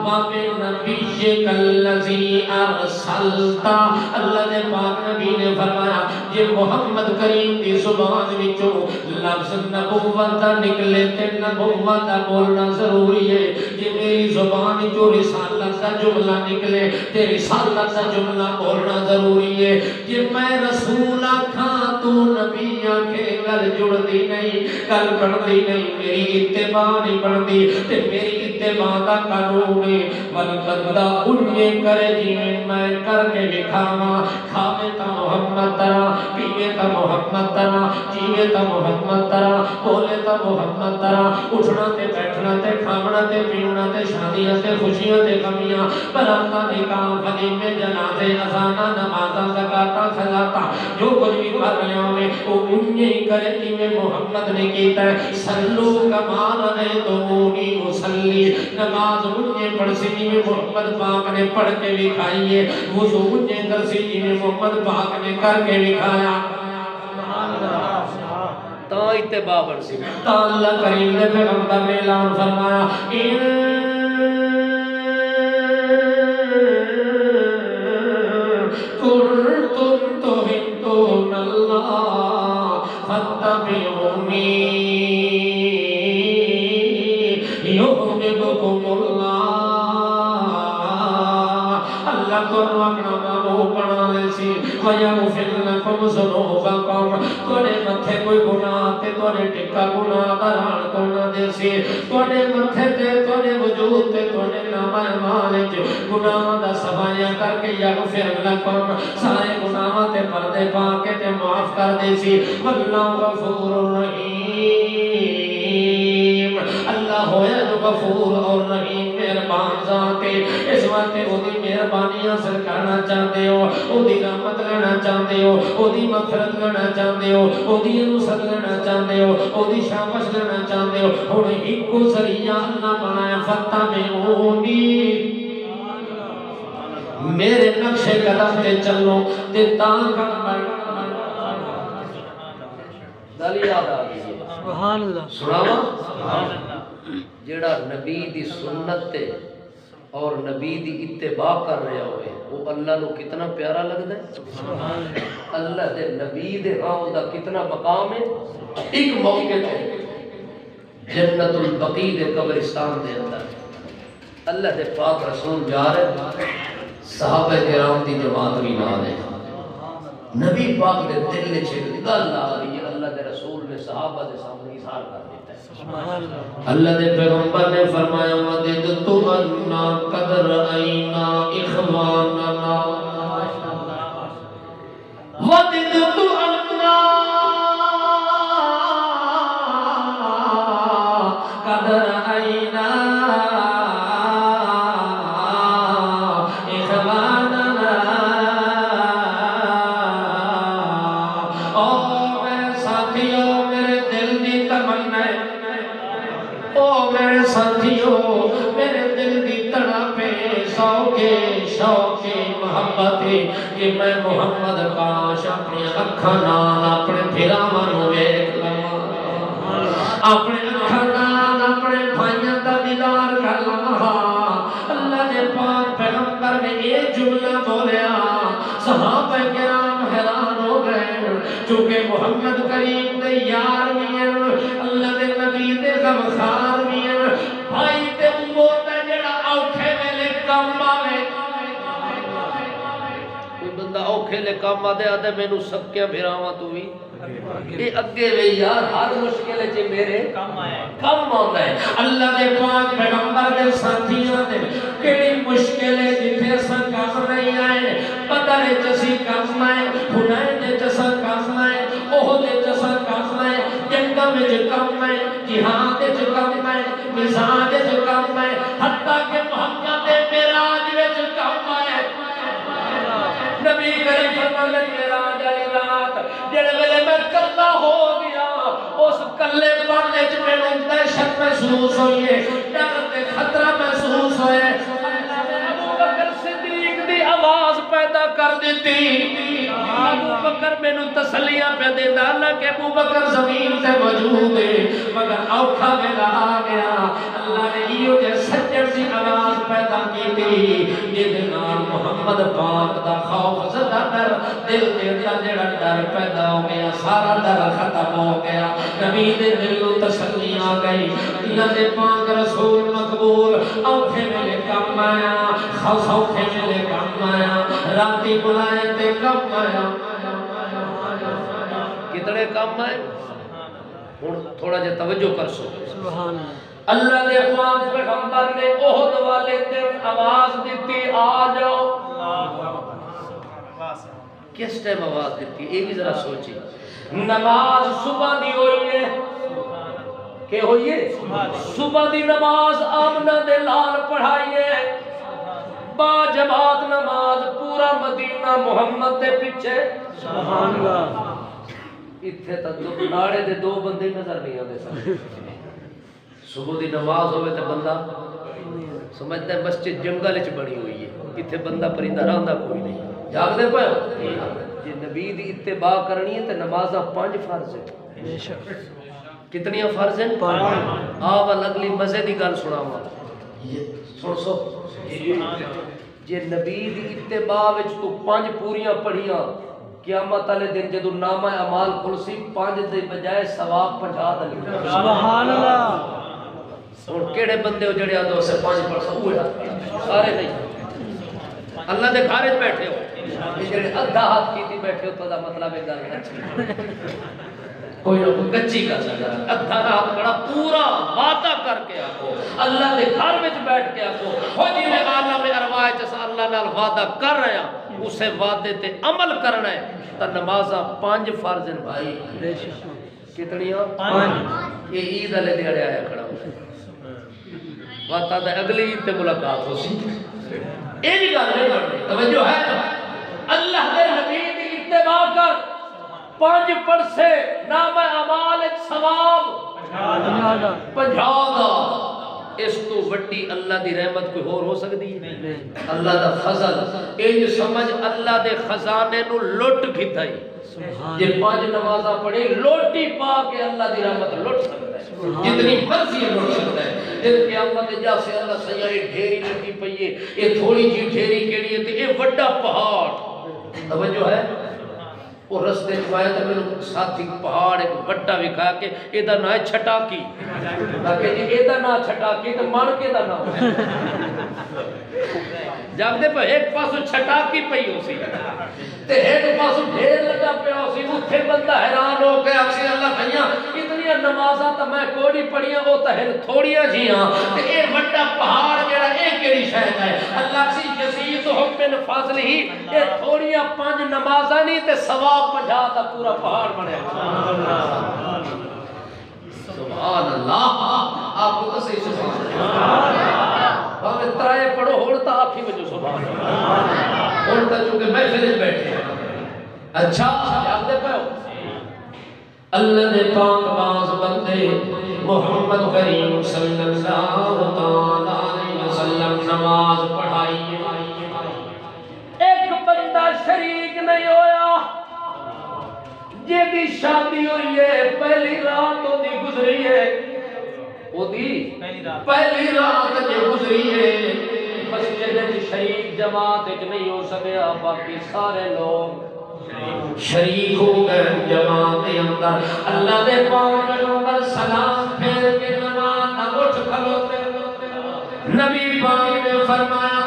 وبنبیک الذی ارسلتا۔ اللہ نے پاک نبی نے فرمایا یہ محمد کریم کی زبان وچوں لفظ نبوت نکلے تے نبوت بولنا ضروری ہے، یہ میری زبان جو رسالت کا جملہ نکلے تے رسالت کا جملہ بولنا ضروری ہے۔ یہ میں رسول آکھاں تو نبی آنکھے گل جڑ دی نہیں، گل بڑھتی نہیں، میری اتباع نہیں بڑھتی تے میری اتباع دا قانون ہے۔ بندہ انجے کرے جیویں میں کر کے دکھاواں، کھاوے تا محمد طرح، پیوے تا محمد طرح، جیوے تا محمد طرح، بولے تا محمد طرح، اٹھنا تے بیٹھنا تے کھاونا تے پیونا تے شادیاں تے خوشیاں تے غمیاں، براتاں نکاح ولیمے جنازے اذاناں نمازاں زکاتاں صلاتاں جو کچھ بھی کر رہے ہوئے وہ انجے کرے جیویں محمد نے کیتا ہے۔ صلو کما رأیتمونی اصلی، نماز انجے پڑھ سی جیویں محمد پاک نے پڑھ کے دکھائیے، وضو انجے کر سی جیویں محمد پاک نے کر کے دکھایا۔ تا اتباع بن سی، تا اللہ کریم نے پیغمبر نے اعلان فرمایا کنتم تحبون اللہ فاتبعونی یحببکم اللہ۔ اللہ کو اپنا محبوب بنا لے سی ویغفر لکم ذنوبکم، توڑے متھے کوئی گناہ تے توڑے ٹکا گناہ دران کو نہ دے سی، توڑے متھے تے توڑے وجود تے توڑے نام اعمال گناہ دا صفایا کر کے یغفر لکم سارے گناہ تے پردے پا کے تے معاف کر دے سی۔ واللہ غفور الرحیم، اللہ ہویا جو غفور اور رحیم مہربان ذات ہے۔ اس وقت وہ دی مہربانی حاصل کرنا چاہتے ہو، وہ دی رحمت لینا چاہتے ہو، وہ دی مغفرت لینا چاہتے ہو، وہ دی نصرت لینا چاہتے ہو، وہ دی شابش لینا چاہتے ہو، ہن ایک کو ذریعہ اللہ بنایا فاتبعونی، میرے نقش قدم تے چلو تے تاں کر دلی یاد آ گئی ہے۔ سبحان اللہ، سناوا جیڑا نبی دی سنت تے اور نبی دی اتباع کر رہا ہوئے وہ اللہ نو کتنا پیارا لگتا ہے. اللہ دے نبی دے ہاں دا کتنا مقام ہے. ایک موقع تے جنت البقیع دے قبرستان دے اندر اللہ دے پاک رسول جا رہے، صحابہ کرام دی جماعت بھی نال ہے. نبی پاک دے دل وچ گل آ رہی ہے، اللہ دے رسول نے صحابہ دے سامنے اظہار کر دیتا ہے. اللہ دے پیغمبر نے فرمایا وَدِدْتُ أَنَّا قَدْ رَأَيْنَا إِخْوَانَنَا وَدِدْتُ أَنَّا قَدْ رَأَيْنَا إِخْوَانَنَا. او میرے ساتھیوں، میرے دل دی تمنا ہے، او میرے ساتھیوں، میرے دل دی تڑپے شوق محبت کہ میں محمد کاش اپنی اکھاں نال اپنے بھراواں نوں ویکھ لواں، اپنے اکھاں نال اپنے بھائیاں دا دیدار کر لواں. اللہ دے پاک پیغمبر نے یہ جملہ بولیا، صحابہ کرام حیران ہو گئے چونکہ محمد کریم دے یار بھی ہیں، اللہ دے نبی دے غمخار بھی ہیں. بھائی تے وہ تے جڑا اوکھے ویلے کام آوے، کوئی بندہ اوکھے لے کام آدے آدھے مینوں سکیاں بھراواں تو بھی اے اگے وے یار ہر مشکل وچ میرے کم آندا ہے. اللہ دے پاک پیغمبر دے ساتھیاں دے کیڑی مشکل ہے جتھے اساں کم نہیں آئے. بدر وچ اسی کم آئے، حنین وچ اساں کم آئے، احد وچ اساں کم آئے، جنگاں وچ کم آئے، جہاد وچ کم آئے، مزاج وچ کم آئے، حتیٰ کہ محمد معراج وچ کم آئے. نبی کریم فرماتے ہیں معراج والی رات جڑے ویلے میں کلا ہو گیا، اس کلے پن وچ مینوں دہشت محسوس ہوئی ہے، ڈر تے خطرہ محسوس ہوئے. اللہ نے ابو بکر صدیق دی آواز پیدا کر دیتی. ابو بکر مینوں تسلیاں پہ دیندا، حالانکہ ابو بکر زمین تے موجود ہے مگر اوکھا ویلا آ گیا. اللہ نے ایو جے سجن دی آواز پیدا کیتی جے نال محمد پاک دا خوف زدہ ڈر دل دے اندر جڑا ڈر پیدا ہو گیا سارا ڈر ختم ہو گیا. نبی دے دل نوں تسلی آ گئی. اللہ دے پاک رسول مقبول اوکھے ویلے کم آیا، اوکھے ویلے کم آیا، راتی بلائے تے کم آیا. کتنے کم آئے ہن تھوڑا جے توجہ کر سو. سبحان اللہ دے پاک پیغمبر نے احد والے دن آواز دیتی آ جاؤ. کس ٹائم آواز دیتی یہ بھی ذرا سوچی. نماز صبح دی ہوئی ہے کہ ہوئی ہے صبح دی نماز آمنہ دے لال پڑھائی ہے، با جماعت نماز پورا مدینہ محمد دے پیچھے. سبحان اللہ. اتھے تک ناڑے دے دو بندے نظر نہیں آتے سن. صبح دی نماز ہوئے تے بندہ سمجھتا ہے مسجد جنگل وچ بنی ہوئی ہے، اتھے بندہ پرندہ رہندا کوئی نہیں. جاگ دے پے جی نبی دی اتباع کرنی ہے تے نمازاں 5 فرض ہیں. کتنیاں فرض ہیں؟ 5. آو اگلی مزے دی گل سناواں. سن سو جے نبی دی اتباع وچ تو 5 پوریاں پڑھیاں قیامت والے دن جدو نامہ اعمال کھلسی 5 دے بجائے ثواب 50 دا لکھا. سبحان اللہ. اور کیڑے بندے ہو جڑے آدھو سے 5 پڑھ سو سارے نہیں. اللہ دے گھر وچ بیٹھے ہو جڑے ادھا ہاتھ کیتی بیٹھے ہو تو دا مطلب ہے گل اچھی کوئی نہ کوئی کچی گل ہے. ادھا رات کھڑا پورا وعدہ کر کے آکو اللہ دے گھر وچ بیٹھ کے آکو ہو جی میں عالم ارواح وچ اللہ نال وعدہ کر رہا ہوں اسے وعدے تے عمل کرنا ہے. تا نمازاں 5 فرض ہیں بھائی. کتنیاں 5. یہ عید والے دیہڑے آیا کھڑا ہو وعدہ تے اگلی عید تے ملاقات ہو سی. یہ بھی گل نہیں بننی. توجہ ہے اللہ دے نبی دی اتباع کر 5 پڑھ سے نام اعمال ثواب 50 دا. اس تو وڈی اللہ دی رحمت کوئی اور ہو سکتی ہے؟ اللہ دا فضل یہ سمجھ اللہ دے خزانے نو لٹ کھتائی. جے 5 نمازاں پڑھی لوٹی پا کے اللہ دی رحمت لٹ سکتا ہے جتنی مرضی لٹ سکتا ہے. دل قیامت جا سے اللہ سیا یہ ڈھیری لگی پئی ہے، یہ تھوڑی جی ڈھیری کیڑی ہے تے یہ بڑا پہاڑ توجہ ہے۔ وہ رستے چایا تو میں ساتھی پہاڑ ایک بڑا وکھا کے یہ دا نام ہے چھٹاکی، تاکہ جی یہ دا نام چھٹاکی تو مان کے دا نام جب دے پہ ایک پاسو چھٹاکی پئی ہو سی تے ایک پاسو ڈھیر لگا پہ ہو سی، اتھے بندہ حیران ہو گیا اکسی اللہ بھائیاں اتنی نمازاں تا میں کوئی پڑھیاں وہ تا ہے تھوڑیاں جیاں تے اے بڑا پہاڑ جڑا ایک کیڑی شاید ہے اللہ سی یزیدہم من فضلہ، اے تھوڑیاں 5 نمازاں نہیں تے ثواب 50 تا پورا پہاڑ بنے۔ سبحان اللہ، آپ کو صحیح سبحان اللہ، ہمیں ترائے پڑھو ہوڑتا آپ ہی وجہ سبحان اللہ، ہوڑتا چونکہ محفل بیٹھے ہیں۔ اچھا یاد دے پہو اللہ نے پاک باز بندے محمد کریم صلی اللہ علیہ وسلم نماز پڑھائی، ایک بندہ شریک نہیں ہویا جے دی شادی ہوئی ہے پہلی رات ہو دی گزری ہے، وہ دی پہلی رات جے گزری ہے، مسجد شریک جماعت نہیں ہو سکیا، باقی سارے لوگ شریک ہو گئے جماعت اندر۔ اللہ دے پاک پیغمبر سلام پھیر کے نماز نہ اٹھ کھلوتے، نبی پاک نے فرمایا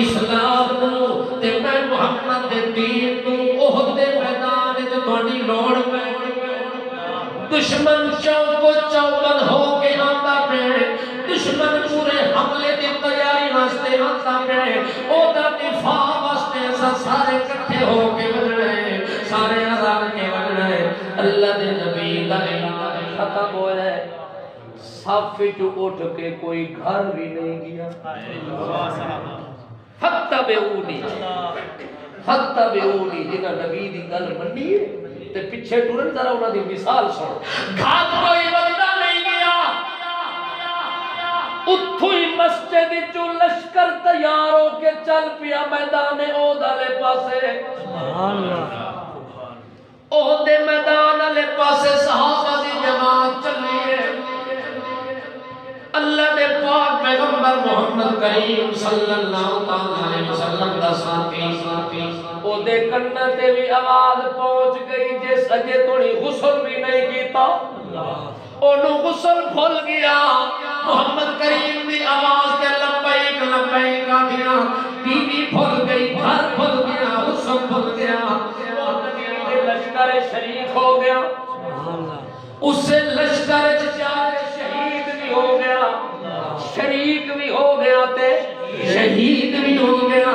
اسلام نو تے میں محمد دے دین نو احد دے میدان وچ تہاڈی لوڑ پے، دشمن چوکو چوبند ہو کے آندا پے، دشمن پورے حملے دی تیاری واسطے آندا پے، او دا دفاع واسطے سارے اکٹھے ہو کے بننے، سارے آزاد کے بننے۔ اللہ دے نبی دا اعلان ختم ہوا ہے، صف جو اٹھ کے کوئی گھر بھی نہیں گیا، فتبعونی فتبعونی، جنہاں نبی دی گل منی ہے تے پیچھے ٹرن ذرا انہاں دی مثال سن، گھر کوئی بندہ نہیں گیا، اتھو ہی مسجد جو لشکر تیار ہو کے چل پیا میدان احد والے پاسے، احد دے میدان والے پاسے صحابہ دی جماعت چلی ہے۔ اللہ دے پاک پیغمبر محمد کریم صلی اللہ علیہ وسلم دا ساتھی او دے کنہ تے بھی آواز پہنچ گئی، جس اجے توڑی غسل بھی نہیں کیتا انہوں غسل بھول گیا، محمد کریم دی آواز کے لبیک لبیک آدھیاں، بی بی بھول گئی، گھر بھول گیا، غسل بھول گیا، وہ نبی کے لشکر شریک ہو گیا، اس سے لشکر جا کے شہید بھی ہو گیا، شریک بھی ہو گیا تے شہید بھی ہو گیا۔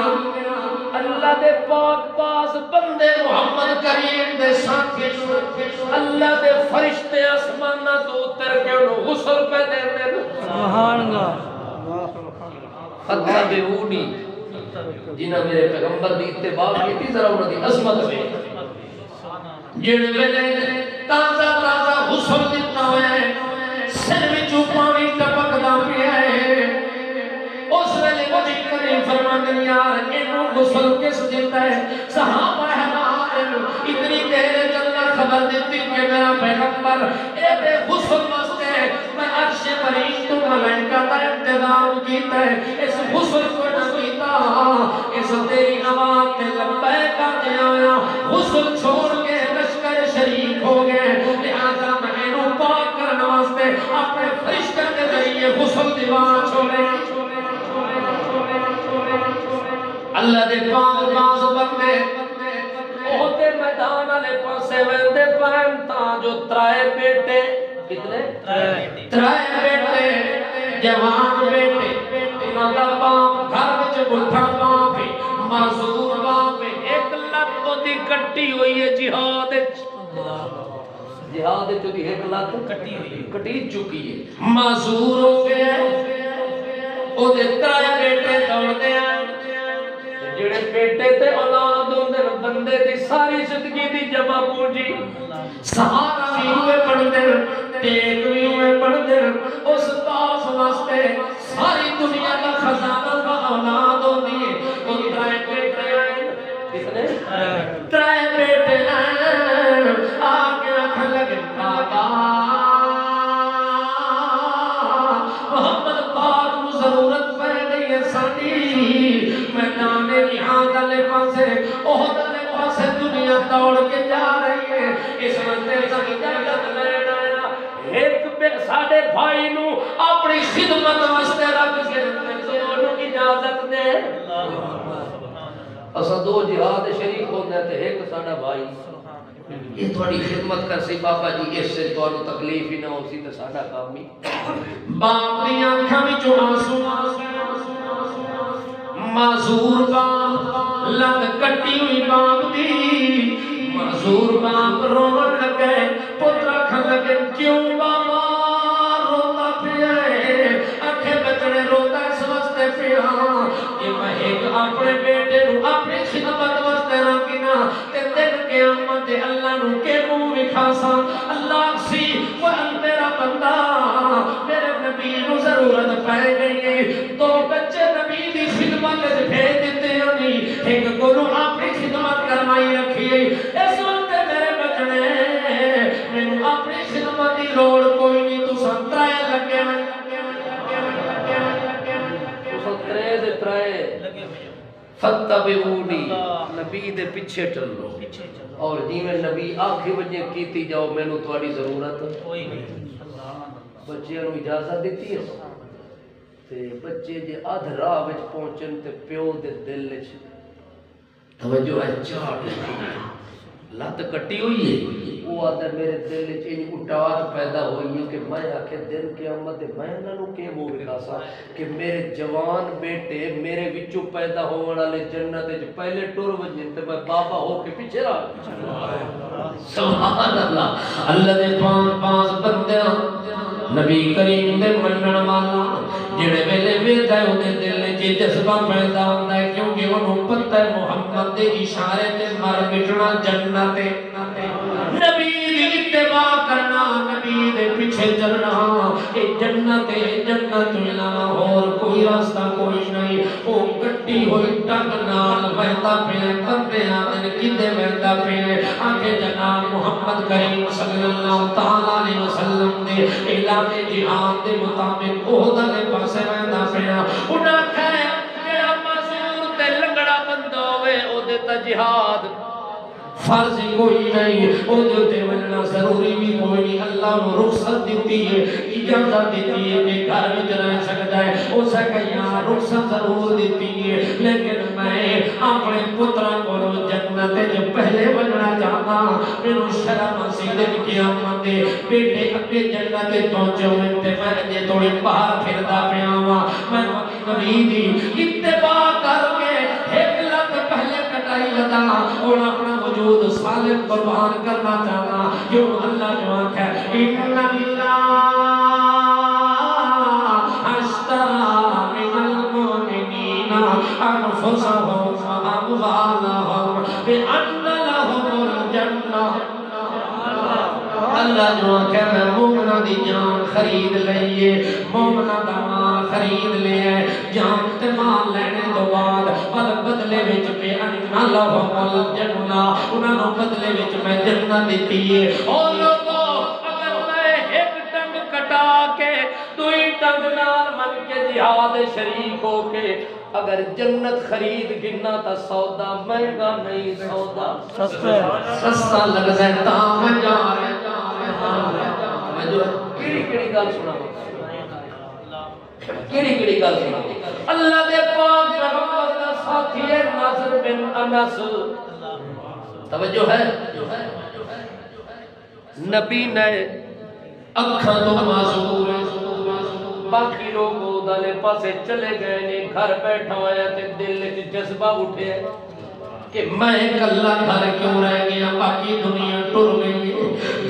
اللہ دے پاک باز بندے محمد کریم دے ساتھی اللہ دے فرشتے آسمانہ تو اتر کے انہوں غسل پہ دے دے، سبحان اللہ، فتبعونی، جنہاں میرے پیغمبر دی اتباع کی تھی ذرا انہوں دی عظمت میں، جن ویلے تازہ تازہ غسل دیتا ہوئے سر وچوں پانی ٹپکدا پیا ہے، اس ویلے نبی کریم فرماندے یار اینو غسل کس دیتا ہے؟ صحابہ حیران، اتنی دیر چلنا خبر دیتی کہ میرا پیغمبر اے دے غسل واسطے میں عرش برین تو ملائکہ کا انتظام کیتا ہے، اس غسل کو نہ کیتا، اس تیری آواز تے لبیک آتے آیا، غسل چھوڑ کے لشکر شریک ہو گئے، لہذا میں اینو پاک کرنے واسطے اپنے فرشتے کے ذریعے غسل دیوان چھوڑے۔ اللہ دے پاک باز بندے اوہدے میدان والے پاسے ویندے پہن تاں جو ترائے بیٹے، کتنے؟ ترائے بیٹے، جوان بیٹے، انہاں دا باپ گھر وچ بٹھا باپ معذور باپ، ایک لت او دی کٹی ہوئی ہے جہاد جہاد جو دی ایک لت کٹی چکی ہے، معذور ہو گیا، او دے ترائے بیٹے دوڑ دے ہیں، جڑے بیٹے تے اولاد ہوندے بندے دی ساری زندگی دی جمع پونجی، سہارا بھی ہوئے پڑھتے ٹیک بھی ہوئے پڑھتے، اس باس واسطے ساری دنیا کا خزانہ کا اولاد ہوندی ہے، وہ ترائے بیٹے ہیں، کتنے؟ ترائے بیٹے ہیں، آگے آنکھ لگے بابا محمد دی میدان جہاد والے پاسے احد والے پاسے دنیا دوڑ کے جا رہی ہے اس بندے سب اجازت لینا ایک ساڈے بھائی نو اپنی خدمت واسطے رکھ کے دونوں اجازت دے اساں دو جہاد شریک ہوندے تے ایک ساڈا بھائی یہ تھوڑی خدمت کر سی بابا جی اس سے تانوں تکلیف ہی نہ ہو سی تے ساڈا کام ہی باپ دی اکھاں وچوں آنسو معذور باپ لت کٹی ہوئی باپ دی معذور باپ رون لگے پتر آکھن لگے کیوں بابا روتا پیا اکھے بچڑے روتا اس واسطے پیا کہ میں ایک اپنے بیٹے نو اپنی خدمت واسطے رکھنا تے دن قیامت دے اللہ نو کے منہ وکھاسا اللہ سی وہ میرا بندہ میرے نبی نو ضرورت پے گئی دو بچے نبی دی خدمت بھیج دیتے ہیں ایک کو اپنی خدمت کروائی رکھی اس وقت میرے بچنے میں اپنی خدمت کی لوڑ کوئی نہیں تو سنترائے لگے فتبعونی نبی دے پیچھے چلو اور جیویں نبی آخری وجہ کیتی جاؤ مینوں تہاڈی ضرورت کوئی نہیں بچیاں نوں اجازت دیتی ہے تے بچے جے آدھ راہ وچ پہنچن تے پیو دے دل وچ توجہ ہے چاٹ لت کٹی ہوئی ہے وہ آدھا میرے دل وچ این اٹار پیدا ہوئی ہے کہ میں آکھے دن قیامت میں انہاں نوں کی منہ وکھاسا کہ میرے جوان بیٹے میرے وچوں پیدا ہون والے جنت وچ پہلے ٹر ونجن تے میں بابا ہو کے پیچھے رہا سبحان اللہ اللہ دے پانچ بندیاں نبی کریم دے منن والا جڑے ویلے ویکھدا ہے اودے دل وچ جذبہ پیدا ہوندا ہے کیونکہ انہوں پتہ ہے محمد دے اشارے تے مر مٹنا جنت ہے نبی دی اتباع کرنا نبی دے پیچھے چلنا اے جنت ہے جنت علاوہ اور کوئی راستہ کوئی نہیں او گڈی ہوئی ٹنگ نال وہدا پے بندے آندے کدے وہدا پے آگے جناب محمد کریم صلی اللہ تعالی علیہ وسلم دے اعلان جہاد دے مطابق عہدہ دے پاسے وہدا پے انہاں کہے جڑا معذور تے لنگڑا بندہ ہوئے او دے تے جہاد فرض کوئی نہیں او دے وننا ضروری بھی کوئی نہیں اللہ نے رخصت دیتی ہے اجازت دیتی ہے کہ گھر وچ رہ سکتا ہے او سکیا رخصت ضرور دیتی ہے لیکن میں اپنے پتراں کو جنت وچ پہلے بننا چاہتا مینوں شرم سی دن قیامت دے بیٹے اگے جنت وچ پہنچے ہوئے تے میں اجے تھوڑی باہر پھردا پیا وا میں نبی دی اتباع کر کے ایک لت پہلے کٹائی لگا اور اپنا وجود سالم قربان کرنا چاہتا جو اللہ جو آنکھ ہے ان اللہ اشترى من المؤمنین انفسهم واموالهم بان لهم الجنہ اللہ جو آنکھ ہے مومنہ دی جان خرید لئیے مومنہ دا مال خرید لئے جان تے مال لینے تو بعد بدلے وچ پہ اننا لہم الجنہ انہاں نوں بدلے وچ میں جنت دیتی ہے اور لوگوں اگر میں ایک ٹنگ کٹا کے دوئی ٹنگ نال من کے جہاد شریک ہو کے اگر جنت خرید گنا تا سودا مہنگا نہیں سودا سستا لگدا ہے تا میں جا رہا کیڑی گل سنا کیڑی گل سنا اللہ دے پاک پیغمبر دا ساتھی ہے ناصر بن انس توجہ ہے نبی نے اکھاں تو معذور باقی لوگ دلے پاسے چلے گئے نے گھر بیٹھا ہوا تے دل وچ جذبہ اٹھے کہ میں کلا گھر کیوں رہ گیا باقی دنیا ٹر گئی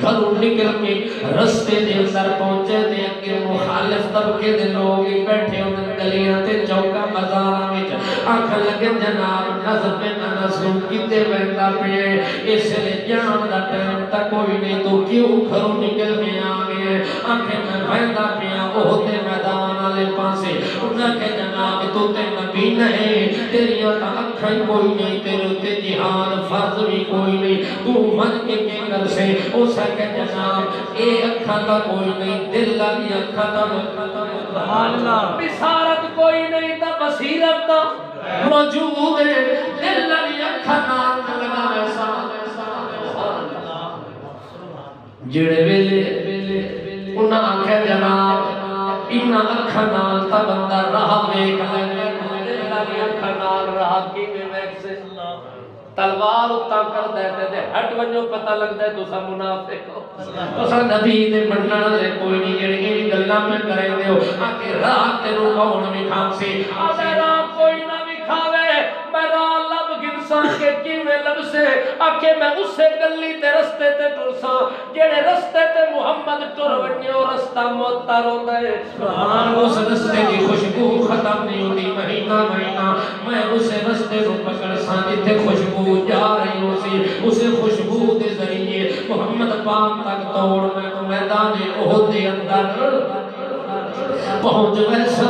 گھروں نکل کے رستے دے اندر پہنچے تے اگے مخالف طبقے دے لوگ بیٹھے ہوندے گلیاں تے چوکاں بازاراں وچ آکھ لگے جناب نظر بن انس کتے ویندا پئے اس لیے جان دا ٹائم تا کوئی نہیں تو کیوں گھروں نکل کے آ گئے آکھ میں ویندا پیا او تے میدان والے پاسے انہاں کہ جناب تو تے نبی نہیں تیریاں تا اکھاں کوئی نہیں تیرے تے جہاد فرض بھی کوئی نہیں تو من کے کر سے او سکے جناب اے اکھاں تا کوئی نہیں دل لگی اکھاں تا سبحان اللہ بشارت کوئی نہیں تا بس بصیرت موجود ہے دل علی اکھا نال لگا ویسا جڑے ویلے انہاں آنکھیں جناب انہاں اکھا نال تا بندہ راہ ویکھ لے دل علی اکھا نال راہ کی ویکھ سے تلوار اتاں کر دیتے دے ہٹ ونجو پتہ لگتا ہے تسا منافق ہو تسا نبی دے منن والے کوئی نہیں جڑی گلاں میں کرے دیو آکے راہ تینوں کون وکھاں سی آکے راہ کوئی نہ وکھاوے میں راہ لب گنساں کے کیویں لب سے آکے میں اسے گلی تے رستے تے ٹرساں جڑے رستے تے محمد ٹر ونجو رستہ معطر ہوندا ہے سبحان اس رستے دی خوشبو ختم نہیں ہوندی مہینہ مہینہ میں اسے رستے نو پکڑ ساں جتھے خوشبو جا رہی ہو سی اسے خوشبو دے ذریعے محمد پاک تک توڑ میں تو میدان احد دے اندر پہنچ ویسا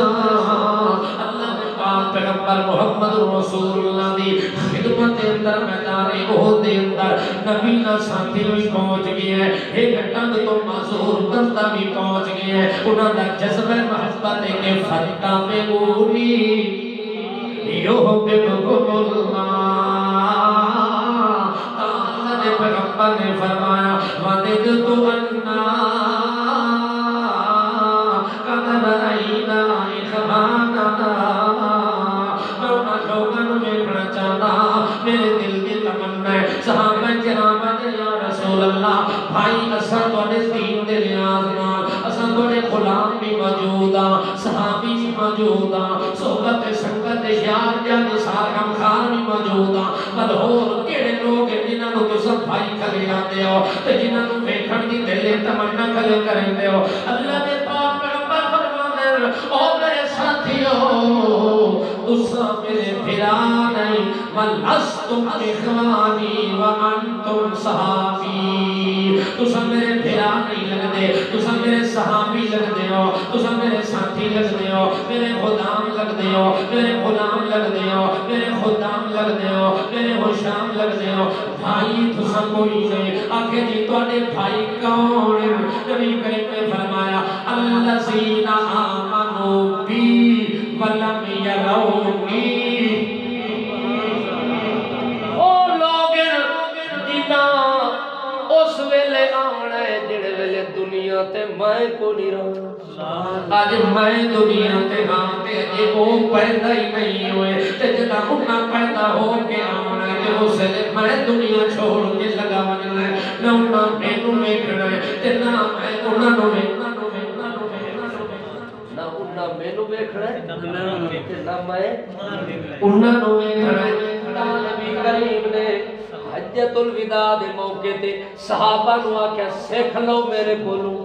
اللہ نے پاک پیغمبر محمد رسول اللہ دی خدمت اندر میدان احد دے اندر نبی نہ ساتھی بھی پہنچ گئے ہیں ایک ٹنگ تو معذور بندہ بھی پہنچ گئے ہیں انہاں دا جذبہ محبت ہے کہ فتح میں گولی یحببکم اللہ پیغمبر نے فرمایا وَدِدْتُ أَنَّا قَدْ رَأَيْنَا إِخْوَانَنَا میں انہاں لوگاں نوں ویکھنا چاہتا میرے دل کی تمنا ہے صحابہ کرام نے یا رسول اللہ بھائی اساں تواڈے دین دے لحاظ نال اساں تواڈے غلام بھی موجود ہاں صحابی بھی موجود ہاں صحبت سنگت یار جان سار غمخوار بھی موجود ہاں پر ہور کیڑے لوگ جنہاں نوں تساں بھائی کھلے آندے ہو تے جنہاں نوں ویکھن دی دل تمنا کھلے کریندے ہو اللہ دے پاک پیغمبر فرماندے او میرے ساتھیو تساں میرے بھرا نہیں وَلَسْتُمْ إِخْوَانِي وَأَنْتُمْ صحابی تساں میرے بھرا نہیں لگدے تساں میرے صحابی لگدے ہو تساں میرے ساتھی لگدے ہو میرے خدام لگدے ہو میرے غلام لگدے ہو میرے خدام لگدے ہو میرے غشام لگدے ہو بھائی تساں کوئی نہیں آکھے جی تواڈے بھائی کون نبی کریم نے فرمایا الذین آمنوا بی ولم یرونی اس ویلے آنا ہے جڑے ویلے دنیا تے میں کو نہیں رہا آج میں دنیا تے ہاں تے اجے وہ پیدا ہی نہیں ہوئے تے جدا انہاں پیدا ہو کے آنا ہے تے اس ویلے میں دنیا چھوڑ کے لگا وننا ہے نہ انہاں مینوں ویکھنا ہے تے نہ میں انہاں نوں ویکھنا نہ انہاں مینوں ویکھنا ہے تے نہ میں انہاں نوں ویکھنا ہے تا نبی کریم نے حجت الوداع دے موقع تے صحابہ نو آکھیا سیکھ لو میرے کولوں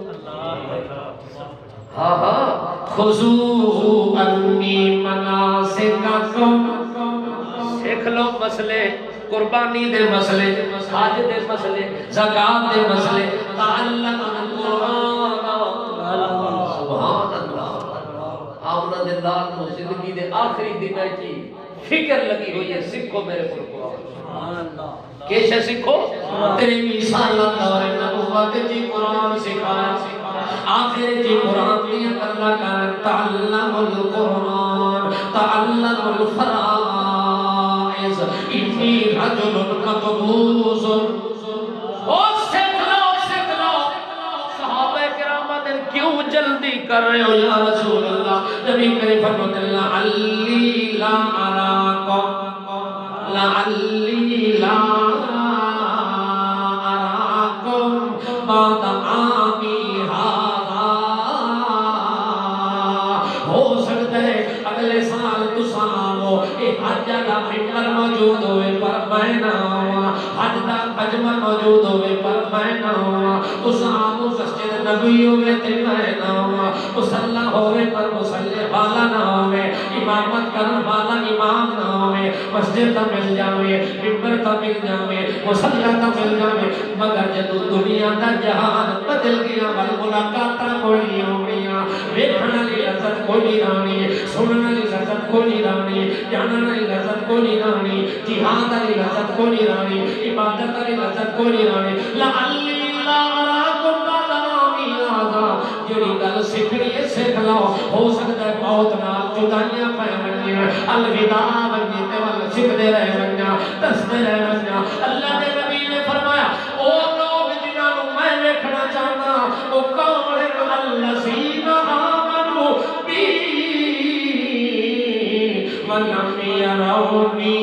ہاں ہاں خذو انی مناسککم سیکھ لو مسئلے قربانی دے مسئلے حج دے مسئلے زکات دے مسئلے تعلم القرآن سبحان اللہ آمنا دے لال نو زندگی دے آخری دن کی فکر لگی ہوئی ہے سکھو میرے قرآن کیسے سکھو تیری مثال دور نبوت جی قرآن سکھایا آخر جی قرآن کی اللہ کر تعلم القرآن تعلم الفرائض انی رجل مقبوض او سکھ لو صحابہ کرام دن کیوں جلدی کر رہے ہو یا رسول اللہ نبی کریم فرماتے اللہ علی لا اراکم لعلی لا اراکم بعد عامی ہارا ہو سکتا ہے اگلے سال تساں آو اے حج دا ممبر موجود ہوئے پر میں نہ آواں حج دا مجمع موجود ہوئے پر میں نہ آواں تساں آو مسجد نبی ہوئے تے میں نہ آواں مصلی ہوئے پر مصلی والا نہ ہوئے امامت کرن والا امام نہ ہوئے مسجد تا مل جاوے ممبر تا مل جاوے مصلی تا مل جاوے مگر جدو دنیا دا جہان بدل گیا ول ملاقاتاں کوئی نہیں ہونیاں ویکھن والی لذت کوئی نہیں رہنی سنن والی لذت کوئی نہیں رہنی جانن والی لذت کوئی نہیں رہنی جہاد والی لذت کوئی نہیں رہنی عبادت والی لذت کوئی نہیں رہنی لعلی لا اراکم بعد عامی ہذا جڑی گل سیکھنی ہے سیکھ لو ہو سکتا ہے موت نال جدائیاں پہ ونجیاں الوداع ونجی تے ول سکھدے رہ ونجاں دسدے رہ ونجاں اللہ دے نبی نے فرمایا او لوگ جنہاں نوں میں ویکھنا چاہنا او کون الذین آمنوا بی ولم یرونی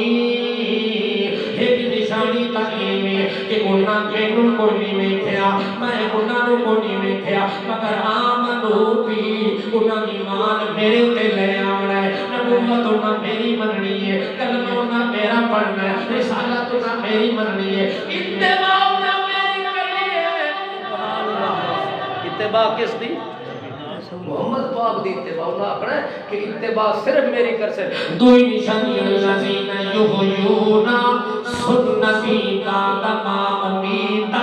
ایک نشانی تقیم ہے کہ انہاں مینوں کوئی نہیں ویکھیا میں انہاں نوں کوئی نہیں ویکھیا مگر آمنو بھی انہاں ایمان میرے تے لے آونا ہے نبوت انہاں میری مننی ہے کلمہ انہاں میرا پڑھنا ہے رسالت انہاں میری مننی ہے اتباع انہاں میری کرنی ہے اتباع کس دی محمد پاک دی اتباع انہاں اپنا ہے کہ اتباع صرف میری کر سے دوئی نشانی الذین یحیون سنتی بعد ما امیت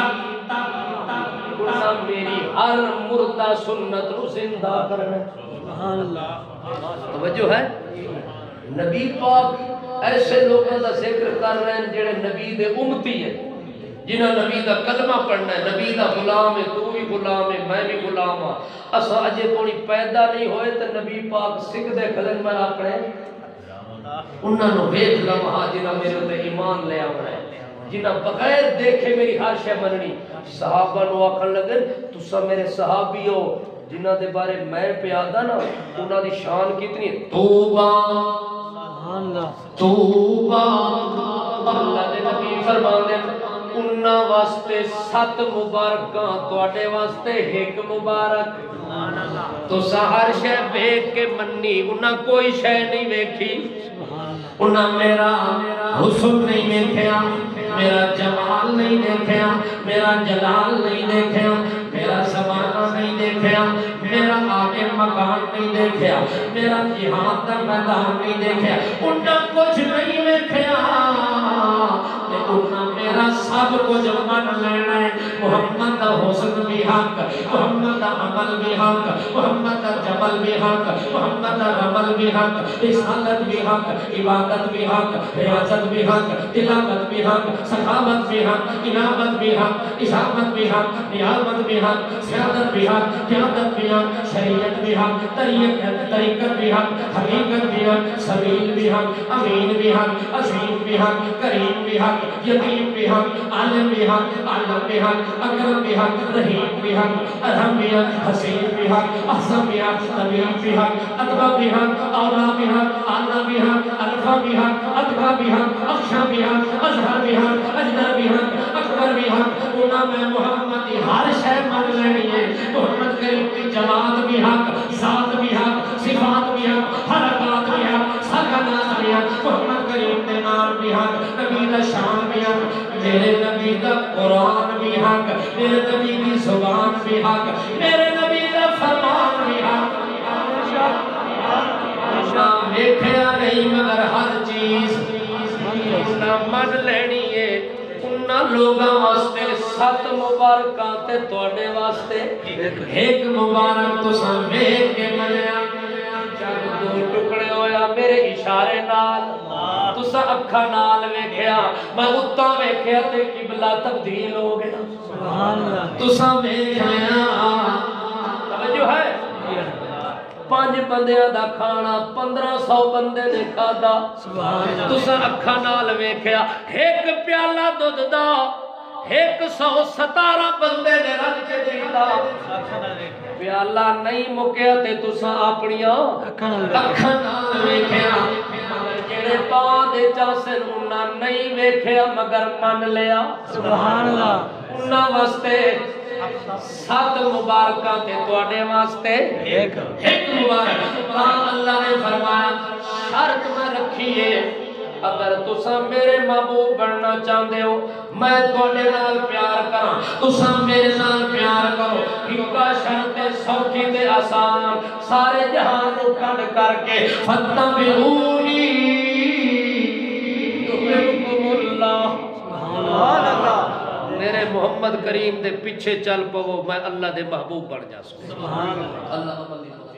انہاں میری ہر مردہ سنت رو زندہ کرنا سبحان اللہ توجہ ہے نبی پاک ایسے لوگوں دا ذکر کر رہے ہیں جڑے نبی دے امتی ہیں جنہاں نبی دا کلمہ پڑھنا ہے نبی دا غلام ہے تو بھی غلام ہے میں بھی غلام ہاں اسا اجے کوئی پیدا نہیں ہوئے تو نبی پاک سکھ دے کھلن میں اپنے انہاں نو ویکھ لمحہ جنہاں میرے تے ایمان لے آونا ہے جنہاں بغیر دیکھے میری ہر شے مننی صحابہ نو آکھن لگن تسا میرے صحابی ہو جنہاں دے بارے میں پیادا نا انہاں دی شان کتنی ہے توبہ توبہ اللہ دے نبی فرماندے انہاں واسطے 7 مبارکاں تواڈے واسطے ایک مبارک تو ہر شے ویکھ کے مننی انہاں کوئی شے نہیں ویکھی انہاں میرا حسن نہیں دیکھیا میرا جمال نہیں دیکھیا میرا جلال نہیں دیکھیا میرا زمانہ نہیں دیکھیا میرا آگے مکان نہیں دیکھیا میرا جہاد کا میدان نہیں دیکھیا انہاں کچھ نہیں دیکھیا انہاں میرا سب کچھ من لینا ہے محمد دا حسن بھی حق محمد دا عمل بھی حق محمد دا جمل بھی حق محمد دا رمل بھی حق رسالت بھی حق عبادت بھی حق ریاضت بھی حق تلاوت بھی حق سخاوت بھی حق انابت بھی حق اسامت بھی حق نیامت بھی حق سیادت بھی حق قیادت بھی حق شریعت بھی حق طریقت بھی حق حقیقت بھی حق سبیل بھی حق امین بھی حق عظیم بھی حق کریم بھی حق یتیم بھی حق عالم بھی حق عالم بھی حق اکرم بھی حق رحیم بھی حق ارحم بھی حق حسین بھی حق احسن بھی حق طبیب بھی حق اتبا بھی حق اولا بھی حق آلہ بھی حق الفا بھی حق اتبا بھی حق اخشا بھی حق اظہر بھی حق اجدر بھی حق اکبر بھی حق انہاں میں محمد کی ہر شے من لینی ہے محمد کریم کی جماعت بھی حق ذات بھی حق صفات بھی حق حرکات بھی حق سکنات بھی حق محمد کریم کے نام بھی حق نبی دا شان بھی حق میرے نبی دا قرآن بھی حق میرے نبی کی زبان بھی حق میرے نبی دا فرمان بھی حق ویکھیا نہیں مگر ہر چیز انہاں من لینی ہے انہاں لوگاں واسطے 7 مبارکاں تے تواڈے واسطے ایک مبارک تو سن ویکھ کے منیا جب 2 ٹکڑے ہویا میرے اشارے نال تساں اکھاں نال ویکھیا میں اتاں ویکھیا تے قبلہ تبدیل ہو گیا سبحان اللہ تساں ویکھیا توجہ ہے 5 بندیاں دا کھانا 1500 بندے نے کھادا سبحان اللہ تساں اکھاں نال ویکھیا ایک پیالہ دودھ دا 117 بندے نے رکھ کے دیتا پیالہ نہیں مکیا تے تساں اپنیاں اکھاں نال ویکھیا جڑے پاں دے چاسن انہاں نہیں ویکھیا مگر من لیا سبحان اللہ انہاں واسطے 7 مبارکاں تے تواڈے واسطے ایک مبارک اللہ نے فرمایا شرط میں رکھی ہے اگر تساں میرے محبوب بننا چاہتے ہو میں تواڈے نال پیار کراں تساں میرے نال پیار کرو ایکا شرط سوکھی تے آسان سارے جہان نو کڈ کر کے فتبعونی یحببکم اللہ سبحان اللہ میرے محمد کریم دے پیچھے چل پو میں اللہ دے محبوب بن جا سکوں سبحان اللہ اللہ